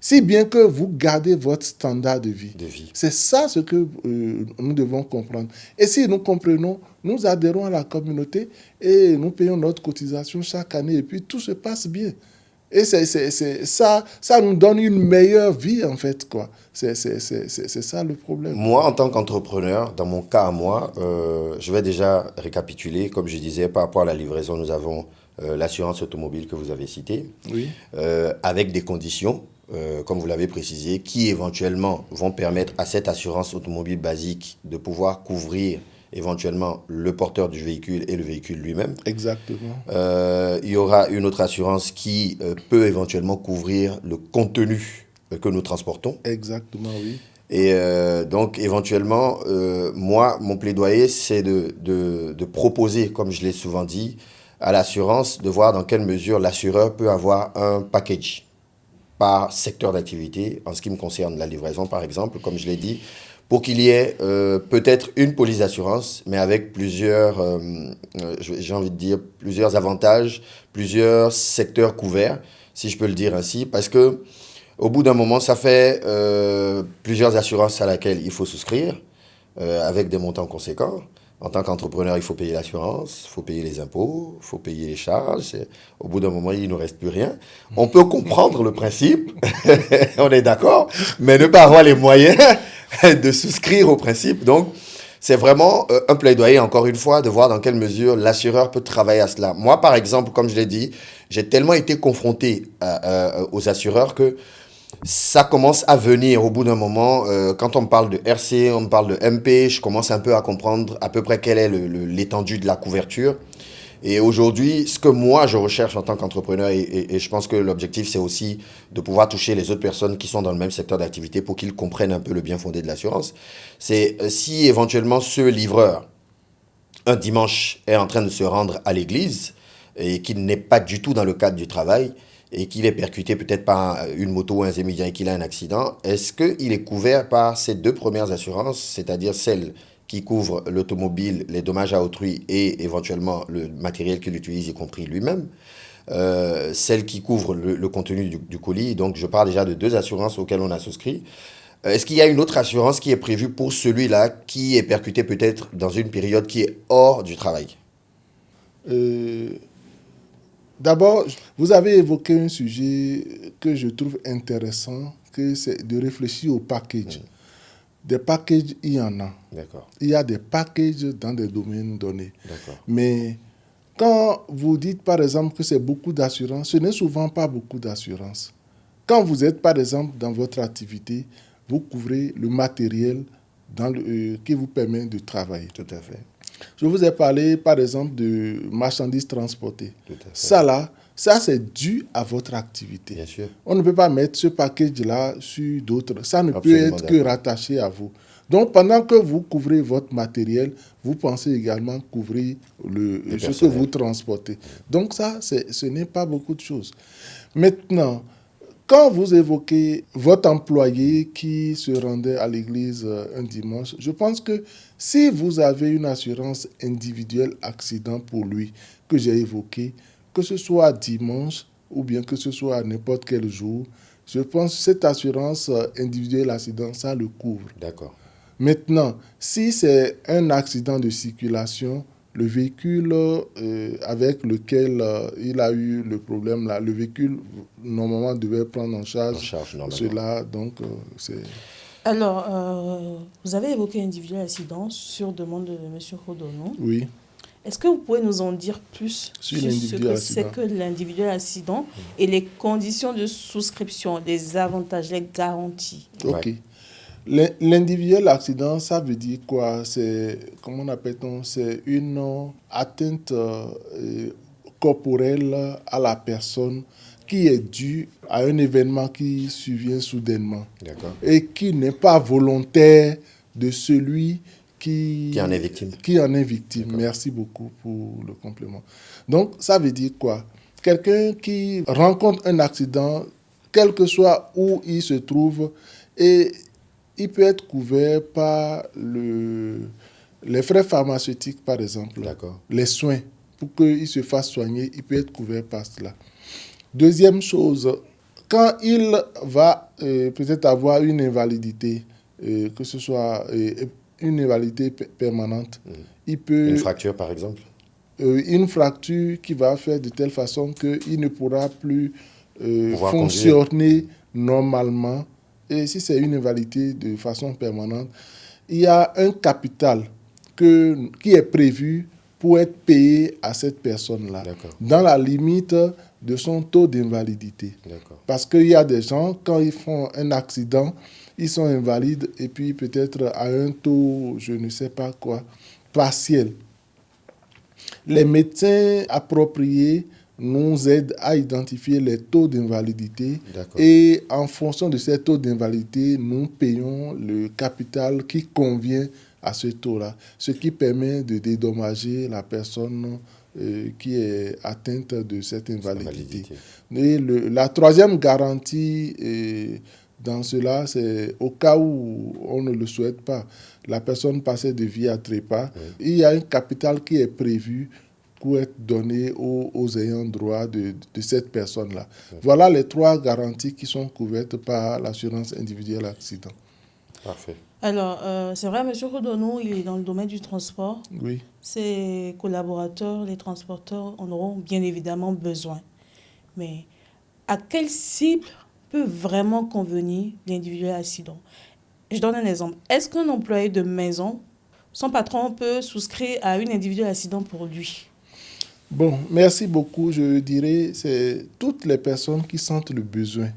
Si bien que vous gardez votre standard de vie. C'est ça ce que nous devons comprendre. Et si nous comprenons, nous adhérons à la communauté et nous payons notre cotisation chaque année et puis tout se passe bien. Et ça nous donne une meilleure vie, en fait, quoi. C'est ça le problème. Moi, en tant qu'entrepreneur, dans mon cas à moi, je vais déjà récapituler. Comme je disais, par rapport à la livraison, nous avons l'assurance automobile que vous avez citée, oui. avec des conditions, comme vous l'avez précisé, qui éventuellement vont permettre à cette assurance automobile basique de pouvoir couvrir éventuellement le porteur du véhicule et le véhicule lui-même. Exactement. Il y aura une autre assurance qui peut éventuellement couvrir le contenu que nous transportons. Exactement, oui. Et donc, éventuellement, moi, mon plaidoyer, c'est de proposer, comme je l'ai souvent dit, à l'assurance, de voir dans quelle mesure l'assureur peut avoir un package par secteur d'activité, en ce qui me concerne la livraison, par exemple, comme je l'ai dit, pour qu'il y ait peut-être une police d'assurance, mais avec plusieurs, j'ai envie de dire, plusieurs avantages, plusieurs secteurs couverts, si je peux le dire ainsi, parce que au bout d'un moment, ça fait plusieurs assurances à laquelle il faut souscrire, avec des montants conséquents. En tant qu'entrepreneur, il faut payer l'assurance, il faut payer les impôts, il faut payer les charges. Au bout d'un moment, il ne nous reste plus rien. On peut comprendre le principe, on est d'accord, mais ne pas avoir les moyens de souscrire au principe. Donc, c'est vraiment un plaidoyer, encore une fois, de voir dans quelle mesure l'assureur peut travailler à cela. Moi, par exemple, comme je l'ai dit, j'ai tellement été confronté aux assureurs que ça commence à venir au bout d'un moment. Quand on me parle de RC, on me parle de MP, je commence un peu à comprendre à peu près quelle est l'étendue de la couverture. Et aujourd'hui, ce que moi, je recherche en tant qu'entrepreneur, et je pense que l'objectif, c'est aussi de pouvoir toucher les autres personnes qui sont dans le même secteur d'activité pour qu'ils comprennent un peu le bien fondé de l'assurance, c'est si éventuellement ce livreur, un dimanche, est en train de se rendre à l'église et qu'il n'est pas du tout dans le cadre du travail et qu'il est percuté peut-être par une moto ou un zémidien et qu'il a un accident, est-ce qu'il est couvert par ces deux premières assurances, c'est-à-dire celle qui couvre l'automobile, les dommages à autrui et éventuellement le matériel qu'il utilise, y compris lui-même, celle qui couvre le contenu du colis. Donc, je parle déjà de deux assurances auxquelles on a souscrit. Est-ce qu'il y a une autre assurance qui est prévue pour celui-là qui est percuté peut-être dans une période qui est hors du travail? D'abord, vous avez évoqué un sujet que je trouve intéressant, que c'est de réfléchir au package. Des packages, il y en a. D'accord. Il y a des packages dans des domaines donnés. D'accord. Mais quand vous dites, par exemple, que c'est beaucoup d'assurance, ce n'est souvent pas beaucoup d'assurance. Quand vous êtes, par exemple, dans votre activité, vous couvrez le matériel qui vous permet de travailler. Tout à fait. Je vous ai parlé, par exemple, de marchandises transportées. Tout à fait. Ça, là, Ça, c'est dû à votre activité. Bien sûr. On ne peut pas mettre ce package-là sur d'autres. Ça ne peut Absolument être que rattaché à vous. Donc, pendant que vous couvrez votre matériel, vous pensez également couvrir ce que vous transportez. Donc, ça, ce n'est pas beaucoup de choses. Maintenant, quand vous évoquez votre employé qui se rendait à l'église un dimanche, je pense que si vous avez une assurance individuelle accident pour lui, que j'ai évoqué, que ce soit dimanche ou bien que ce soit à n'importe quel jour, je pense que cette assurance individuelle accident, ça le couvre. D'accord. Maintenant, si c'est un accident de circulation, le véhicule avec lequel il a eu le problème, là, le véhicule, normalement, devait prendre en charge cela. Donc, c'est... Alors, vous avez évoqué individuel accident sur demande de M. Rodonu. Oui. Est-ce que vous pouvez nous en dire plus sur ce que c'est que l'individuel accident et les conditions de souscription, les avantages, les garanties? Ok. L'individuel accident, ça veut dire quoi? C'est, comment on appelle-t-on? C'est une atteinte corporelle à la personne qui est due à un événement qui survient soudainement. D'accord. Et qui n'est pas volontaire de celui qui en est victime. Merci beaucoup pour le complément. Donc, ça veut dire quoi? Quelqu'un qui rencontre un accident, quel que soit où il se trouve, et il peut être couvert par les frais pharmaceutiques, par exemple. D'accord. Les soins. Pour qu'il se fasse soigner, il peut être couvert par cela. Deuxième chose, quand il va peut-être avoir une invalidité, que ce soit une invalidité permanente, il peut... Une fracture, par exemple? Une fracture qui va faire de telle façon qu'il ne pourra plus fonctionner normalement. Et si c'est une invalidité de façon permanente, il y a un capital qui est prévu pour être payé à cette personne-là, dans la limite de son taux d'invalidité. Parce qu'il y a des gens, quand ils font un accident, ils sont invalides et puis peut-être à un taux, je ne sais pas quoi, partiel. Les médecins appropriés nous aident à identifier les taux d'invalidité et en fonction de ces taux d'invalidité, nous payons le capital qui convient à ce taux-là, ce qui permet de dédommager la personne qui est atteinte de cette invalidité. Et la troisième garantie dans cela, c'est au cas où on ne le souhaite pas, la personne passait de vie à trépas, il y a un capital qui est prévu pour être donné aux ayants droit de cette personne-là. Voilà les trois garanties qui sont couvertes par l'assurance individuelle accident. Parfait. Alors, c'est vrai, M. Rodonu, il est dans le domaine du transport. Oui. Ses collaborateurs, les transporteurs, en auront bien évidemment besoin. Mais à quelle cible peut vraiment convenir l'individuel accident? Je donne un exemple. Est-ce qu'un employé de maison, son patron peut souscrire à une individuel accident pour lui? Bon, merci beaucoup. Je dirais c'est toutes les personnes qui sentent le besoin,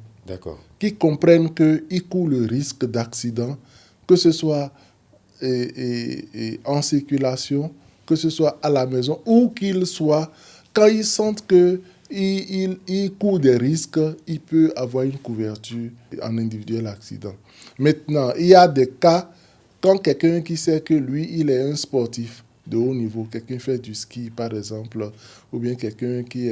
qui comprennent qu'ils courent le risque d'accident, que ce soit en circulation, que ce soit à la maison, où qu'ils soient, quand ils sentent qu'ils courent des risques, ils peuvent avoir une couverture en individuel accident. Maintenant, il y a des cas, quand quelqu'un qui sait que lui, il est un sportif de haut niveau, quelqu'un fait du ski par exemple, ou bien quelqu'un qui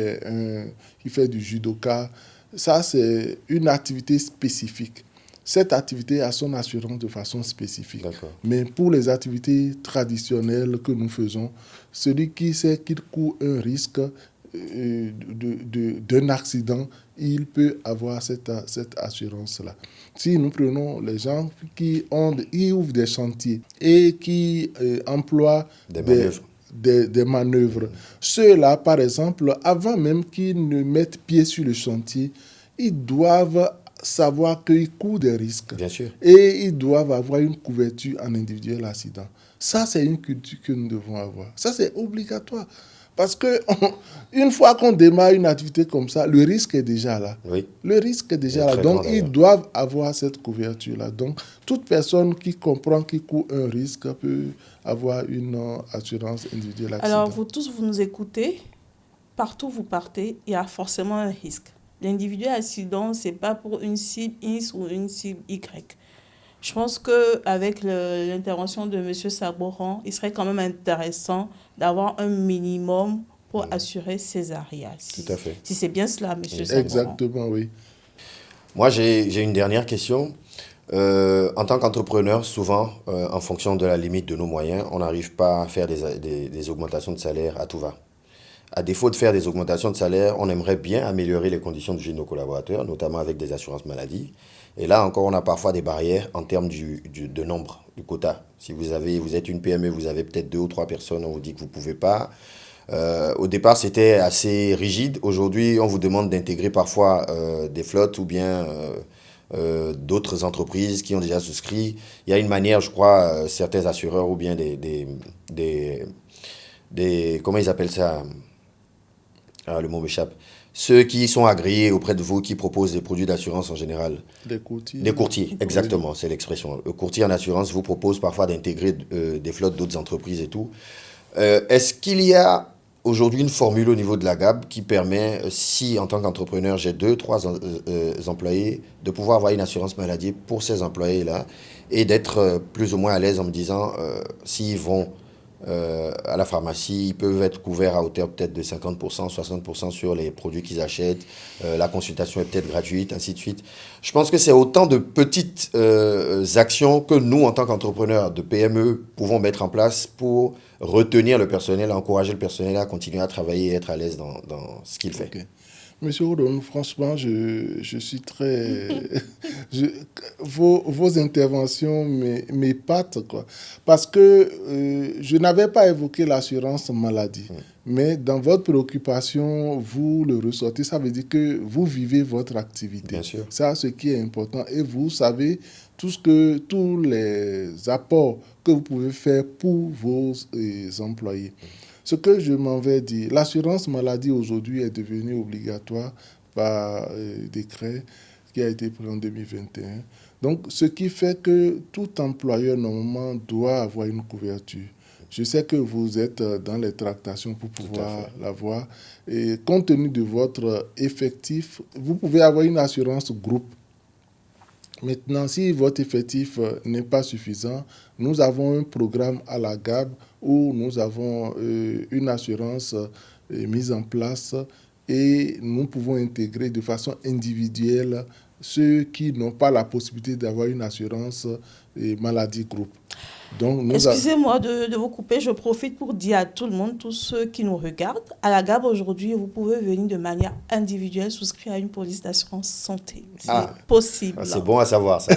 fait du judoka, ça c'est une activité spécifique. Cette activité a son assurance de façon spécifique. Mais pour les activités traditionnelles que nous faisons, celui qui sait qu'il court un risque d'un accident, il peut avoir cette assurance-là. Si nous prenons les gens qui ouvrent des chantiers et qui emploient des manœuvres, ceux-là, par exemple, avant même qu'ils ne mettent pied sur le chantier, ils doivent savoir qu'ils courent des risques. Bien sûr. Et ils doivent avoir une couverture en individuel accident. Ça, c'est une culture que nous devons avoir. Ça, c'est obligatoire. Parce qu'une fois qu'on démarre une activité comme ça, le risque est déjà là. Oui. Le risque est déjà là. Donc, ils doivent avoir cette couverture-là. Donc, toute personne qui comprend qu'il court un risque peut avoir une assurance individuelle accident. Alors, vous tous, vous nous écoutez. partout où vous partez, il y a forcément un risque. L'individu accident, ce n'est pas pour une cible X ou une cible Y. Je pense qu'avec l'intervention de M. Saboran, il serait quand même intéressant d'avoir un minimum pour assurer Césaria. Tout à fait. Si c'est bien cela, M. Saboran. Exactement, oui. Moi, j'ai une dernière question. En tant qu'entrepreneur, souvent, en fonction de la limite de nos moyens, on n'arrive pas à faire des augmentations de salaire à tout va. À défaut de faire des augmentations de salaire, on aimerait bien améliorer les conditions de vie de nos collaborateurs, notamment avec des assurances maladie. Et là encore, on a parfois des barrières en termes de nombre, du quota. Si vous êtes une PME, vous avez peut-être 2 ou 3 personnes, on vous dit que vous ne pouvez pas. Au départ, c'était assez rigide. Aujourd'hui, on vous demande d'intégrer parfois des flottes ou bien d'autres entreprises qui ont déjà souscrit. Il y a une manière, je crois, certains assureurs ou bien comment ils appellent ça? Ah, le mot m'échappe. Ceux qui sont agréés auprès de vous, qui proposent des produits d'assurance en général. Des courtiers. Des courtiers, exactement, c'est l'expression. Le courtier en assurance vous propose parfois d'intégrer des flottes d'autres entreprises et tout. Est-ce qu'il y a aujourd'hui une formule au niveau de la GAB qui permet, si en tant qu'entrepreneur j'ai 2, 3 employés, de pouvoir avoir une assurance maladie pour ces employés-là et d'être plus ou moins à l'aise en me disant s'ils vont à la pharmacie, ils peuvent être couverts à hauteur peut-être de 50%, 60% sur les produits qu'ils achètent. La consultation est peut-être gratuite, ainsi de suite. Je pense que c'est autant de petites actions que nous, en tant qu'entrepreneurs de PME, pouvons mettre en place pour retenir le personnel, encourager le personnel à continuer à travailler et être à l'aise dans ce qu'il fait. Okay. Monsieur Rodon, franchement, je suis très... vos interventions m'épatent, quoi. Parce que je n'avais pas évoqué l'assurance maladie. Mais dans votre préoccupation, vous le ressortez. Ça veut dire que vous vivez votre activité. Bien sûr. Ça, ce qui est important. Et vous savez tous les apports que vous pouvez faire pour vos employés. Ce que je m'en vais dire, l'assurance maladie aujourd'hui est devenue obligatoire par décret qui a été pris en 2021. Donc, ce qui fait que tout employeur, normalement, doit avoir une couverture. Je sais que vous êtes dans les tractations pour pouvoir l'avoir. Et compte tenu de votre effectif, vous pouvez avoir une assurance groupe. Maintenant, si votre effectif n'est pas suffisant, nous avons un programme à la GAB où nous avons une assurance mise en place et nous pouvons intégrer de façon individuelle ceux qui n'ont pas la possibilité d'avoir une assurance maladie groupe. Excusez-moi de vous couper, je profite pour dire à tout le monde, tous ceux qui nous regardent, à la GAB aujourd'hui, vous pouvez venir de manière individuelle souscrire à une police d'assurance santé. C'est possible. Ah, c'est bon à savoir ça.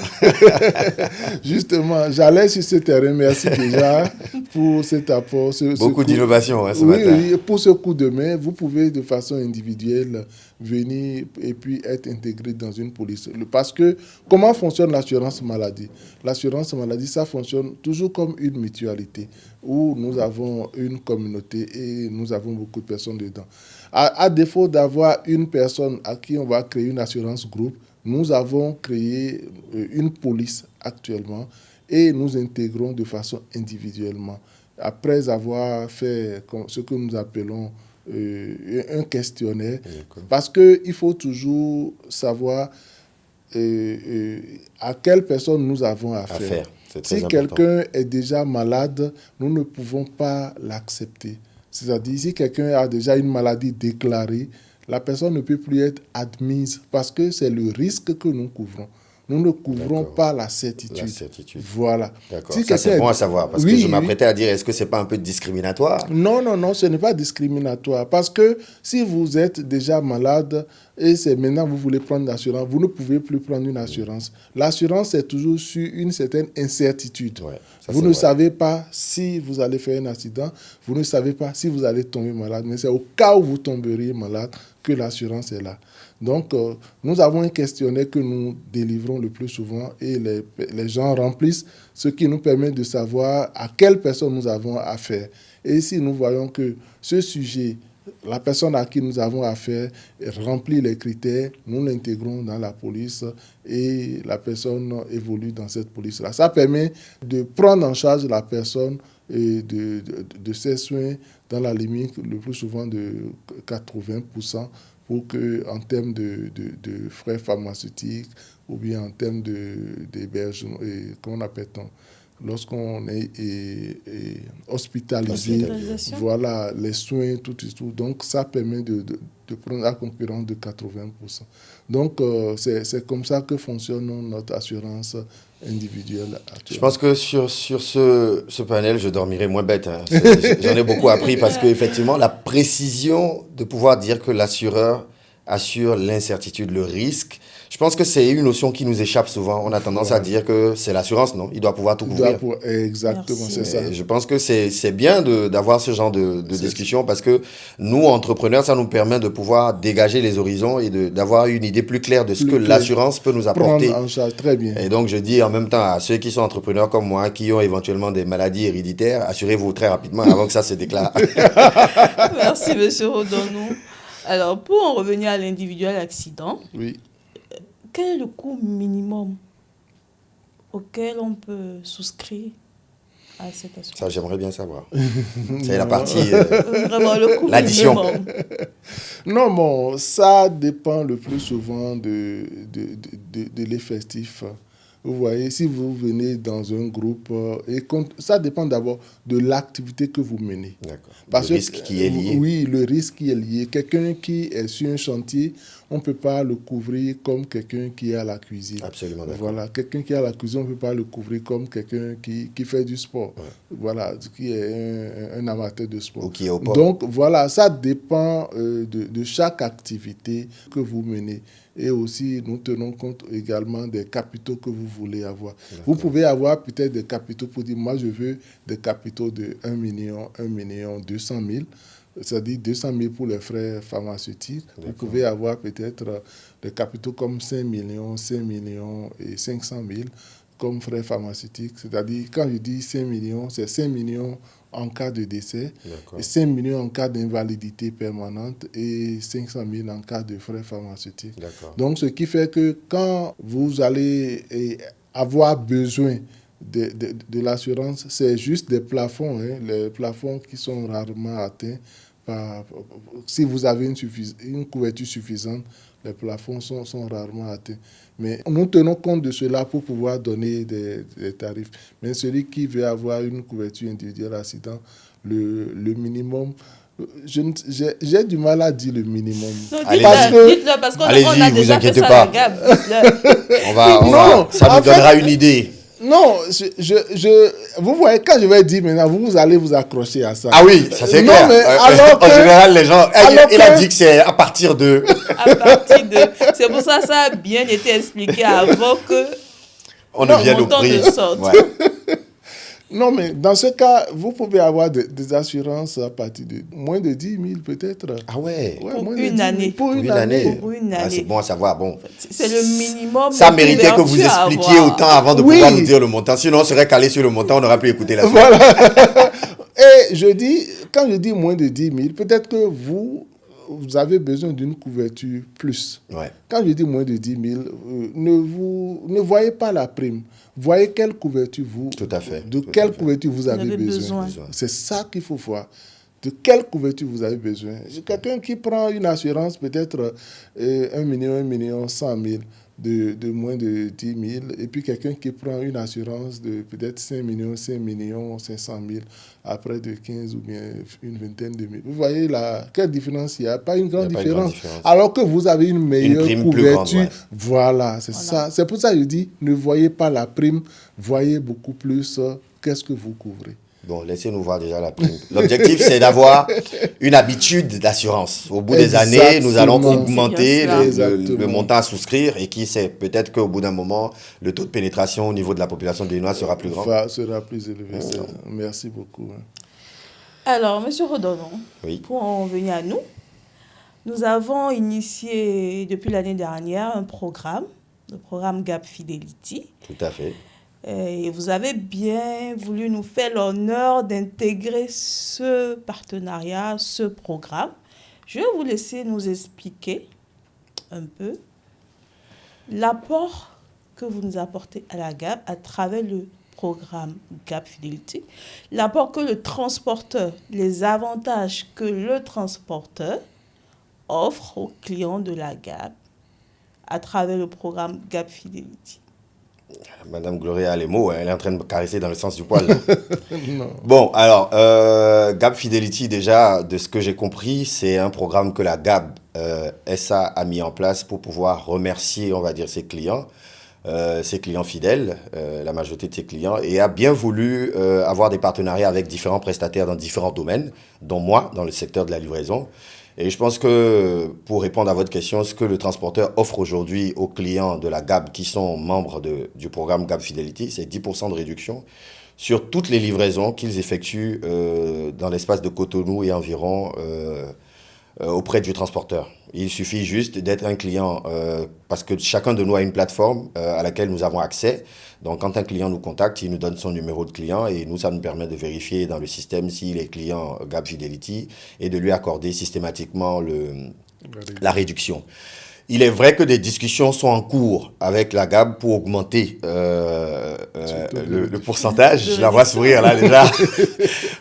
Justement, j'allais sur ce terrain. Merci déjà pour cet apport. Beaucoup d'innovation ce matin. Oui, pour ce coup de main, vous pouvez de façon individuelle venir et puis être intégré dans une police. Parce que comment fonctionne l'assurance maladie? L'assurance maladie, ça fonctionne toujours comme une mutualité où nous avons une communauté et nous avons beaucoup de personnes dedans. À défaut d'avoir une personne à qui on va créer une assurance groupe, nous avons créé une police actuellement et nous intégrons de façon individuellement. Après avoir fait ce que nous appelons un questionnaire, parce qu'il faut toujours savoir à quelle personne nous avons affaire. Si quelqu'un est déjà malade, nous ne pouvons pas l'accepter. C'est-à-dire, si quelqu'un a déjà une maladie déclarée, la personne ne peut plus être admise parce que c'est le risque que nous couvrons. Nous ne couvrons pas la certitude. Voilà. D'accord. Si c'est bon à savoir parce que je m'apprêtais à dire, est-ce que ce n'est pas un peu discriminatoire? Non, ce n'est pas discriminatoire. Parce que si vous êtes déjà malade et c'est maintenant vous voulez prendre l'assurance, vous ne pouvez plus prendre une assurance. L'assurance est toujours sur une certaine incertitude. Vous ne savez pas si vous allez faire un accident, vous ne savez pas si vous allez tomber malade, mais c'est au cas où vous tomberiez malade que l'assurance est là. Donc, nous avons un questionnaire que nous délivrons le plus souvent et les gens remplissent, ce qui nous permet de savoir à quelle personne nous avons affaire. Et si nous voyons que ce sujet, la personne à qui nous avons affaire remplit les critères, nous l'intégrons dans la police et la personne évolue dans cette police-là. Ça permet de prendre en charge la personne de ces soins dans la limite le plus souvent de 80% pour que, en termes de frais pharmaceutiques ou bien en termes d'hébergement, comment appelle-t-on, lorsqu'on est hospitalisé, voilà, les soins, tout et tout. Donc, ça permet de prendre la concurrence de 80%. Donc, c'est comme ça que fonctionne notre assurance individuelle actuelle. Je pense que sur ce panel, je dormirai moins bête. Hein. J'en ai beaucoup appris parce qu'effectivement, la précision de pouvoir dire que l'assureur assure l'incertitude, le risque, je pense que c'est une notion qui nous échappe souvent. On a tendance à dire que c'est l'assurance, non? Il doit pouvoir tout couvrir. Exactement, c'est ça. Et je pense que c'est bien d'avoir ce genre de discussion parce que nous, entrepreneurs, ça nous permet de pouvoir dégager les horizons et d'avoir une idée plus claire de ce que l'assurance peut nous apporter. Prendre en charge, très bien. Et donc, je dis en même temps à ceux qui sont entrepreneurs comme moi, qui ont éventuellement des maladies héréditaires, assurez-vous très rapidement avant que ça se déclare. Merci, M. Rodonnou. Alors, pour en revenir à l'individuel accident, oui. Quel est le coût minimum auquel on peut souscrire à cette assurance? Ça, j'aimerais bien savoir. C'est la partie... Vraiment, le coût l'addition. minimum. Non, bon, ça dépend le plus souvent de l'effectif. Vous voyez, si vous venez dans un groupe, ça dépend d'abord de l'activité que vous menez. D'accord. Le risque qui est lié. Oui, le risque qui est lié. Quelqu'un qui est sur un chantier, on ne peut pas le couvrir comme quelqu'un qui est à la cuisine. Absolument d'accord. Voilà, quelqu'un qui est à la cuisine, on ne peut pas le couvrir comme quelqu'un qui fait du sport. Ouais. Voilà, qui est un amateur de sport. Ou qui est au port. Donc, voilà, ça dépend de chaque activité que vous menez. Et aussi, nous tenons compte également des capitaux que vous voulez avoir. D'accord. Vous pouvez avoir peut-être des capitaux pour dire, moi, je veux des capitaux de 1 million, 200 000. C'est-à-dire 200 000 pour les frais pharmaceutiques. D'accord. Vous pouvez avoir peut-être des capitaux comme 5 millions et 500 000 comme frais pharmaceutiques. C'est-à-dire, quand je dis 5 millions, c'est 5 millions en cas de décès, et 5 millions en cas d'invalidité permanente et 500 000 en cas de frais pharmaceutiques. D'accord. Donc, ce qui fait que quand vous allez avoir besoin de l'assurance, c'est juste des plafonds, hein, les plafonds qui sont rarement atteints. Si vous avez une couverture suffisante, les plafonds sont rarement atteints. Mais nous tenons compte de cela pour pouvoir donner des tarifs. Mais celui qui veut avoir une couverture individuelle accident, le minimum, j'ai du mal à dire le minimum. Non, dites-le, parce qu'on a déjà fait ça à la Gab. Ça nous donnera une idée. Non, vous voyez, quand je vais dire maintenant, vous allez vous accrocher à ça. Ah oui, ça c'est clair. Mais en général, les gens... Il a dit que c'est à partir de... C'est pour ça que ça a bien été expliqué avant que... On ne vienne au prix. Non, mais dans ce cas, vous pouvez avoir des assurances à partir de moins de 10 000 peut-être. Ah ouais, pour une année. Pour une année. Ah, c'est bon à savoir. Bon. C'est le minimum. Ça méritait que vous expliquiez autant avant de pouvoir nous dire le montant. Sinon, on serait calé sur le montant, on n'aurait pu écouter la suite. Voilà. Et quand je dis moins de 10 000, peut-être que vous avez besoin d'une couverture plus. Ouais. Quand je dis moins de 10 000, ne voyez pas la prime. Voyez quelle couverture couverture vous avez besoin. C'est ça qu'il faut voir. De quelle couverture vous avez besoin. Quelqu'un qui prend une assurance peut-être 1 million 100 000 de moins de 10 000 et puis quelqu'un qui prend une assurance de peut-être 5 millions 500 000 à près de 15 ou bien une vingtaine de mille. Vous voyez là, quelle différence il y a? Pas une grande différence. Alors que vous avez une meilleure couverture. Grande, ouais. Voilà, c'est ça. C'est pour ça que je dis, ne voyez pas la prime, voyez beaucoup plus qu'est-ce que vous couvrez. Bon, laissez-nous voir déjà la prime. L'objectif, c'est d'avoir une habitude d'assurance. Au bout des années, nous allons augmenter le montant à souscrire et qui sait, peut-être qu'au bout d'un moment, le taux de pénétration au niveau de la population béninoise sera plus grand. Sera plus élevé. Merci beaucoup. Alors, M. Rodonnou, oui. Pour en venir à nous, nous avons initié depuis l'année dernière un programme, le programme Gap Fidelity. Tout à fait. Et vous avez bien voulu nous faire l'honneur d'intégrer ce partenariat, ce programme. Je vais vous laisser nous expliquer un peu l'apport que vous nous apportez à la GAP à travers le programme Gap Fidelity, l'apport que le transporteur, les avantages que le transporteur offre aux clients de la Gap à travers le programme Gap Fidelity. Madame Gloria a les mots, elle est en train de me caresser dans le sens du poil. Non. Bon, alors, Gap Fidelity, déjà, de ce que j'ai compris, c'est un programme que la Gap SA a mis en place pour pouvoir remercier, on va dire, ses clients fidèles, la majorité de ses clients, et a bien voulu avoir des partenariats avec différents prestataires dans différents domaines, dont moi, dans le secteur de la livraison. Et je pense que, pour répondre à votre question, ce que le transporteur offre aujourd'hui aux clients de la Gap qui sont membres du programme Gap Fidelity, c'est 10% de réduction sur toutes les livraisons qu'ils effectuent dans l'espace de Cotonou et environ auprès du transporteur. Il suffit juste d'être un client, parce que chacun de nous a une plateforme à laquelle nous avons accès. Donc, quand un client nous contacte, il nous donne son numéro de client et nous, ça nous permet de vérifier dans le système s'il est client Gap Fidelity et de lui accorder systématiquement la réduction. Il est vrai que des discussions sont en cours avec la Gap pour augmenter le pourcentage. Je la vois sourire là déjà.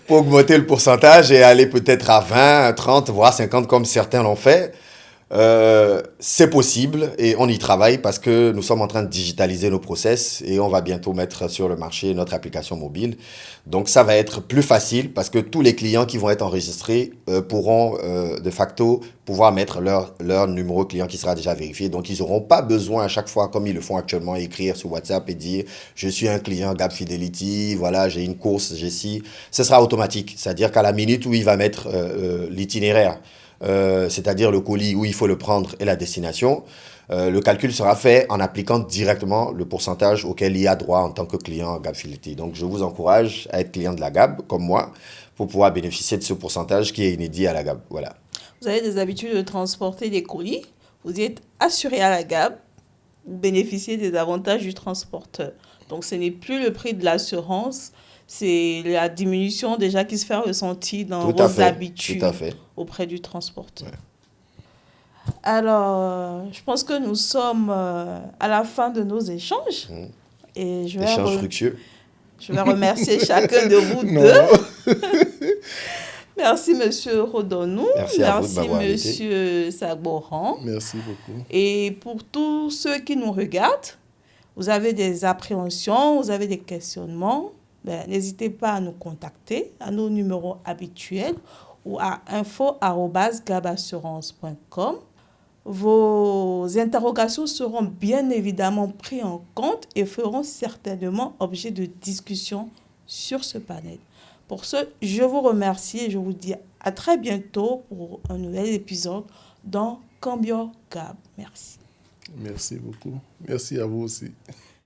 Pour augmenter le pourcentage et aller peut-être à 20, 30, voire 50 comme certains l'ont fait. C'est possible et on y travaille parce que nous sommes en train de digitaliser nos process et on va bientôt mettre sur le marché notre application mobile. Donc ça va être plus facile parce que tous les clients qui vont être enregistrés pourront de facto pouvoir mettre leur numéro client qui sera déjà vérifié. Donc ils n'auront pas besoin à chaque fois, comme ils le font actuellement, écrire sur WhatsApp et dire « Je suis un client Gap Fidelity, voilà, j'ai une course, j'ai ci ». Ce sera automatique, c'est-à-dire qu'à la minute où il va mettre l'itinéraire, c'est-à-dire le colis où il faut le prendre et la destination, le calcul sera fait en appliquant directement le pourcentage auquel il y a droit en tant que client Gap Fidelity. Donc, je vous encourage à être client de la Gap, comme moi, pour pouvoir bénéficier de ce pourcentage qui est inédit à la Gap. Voilà. Vous avez des habitudes de transporter des colis, vous êtes assuré à la Gap, vous bénéficiez des avantages du transporteur. Donc, ce n'est plus le prix de l'assurance, c'est la diminution déjà qui se fait ressentir dans vos habitudes auprès du transporteur. Ouais. Alors, je pense que nous sommes à la fin de nos échanges. Et échanges fructueux. Je vais remercier chacun de vous deux. Merci, Monsieur Rodonou. Merci à vous de m'avoir invité. Monsieur Sagboran. Merci beaucoup. Et pour tous ceux qui nous regardent, vous avez des appréhensions, vous avez des questionnements, n'hésitez pas à nous contacter à nos numéros habituels ou à info@gabassurance.com. Vos interrogations seront bien évidemment prises en compte et feront certainement objet de discussion sur ce panel. Pour ce, je vous remercie et je vous dis à très bientôt pour un nouvel épisode dans Cambio Gap. Merci. Merci beaucoup. Merci à vous aussi.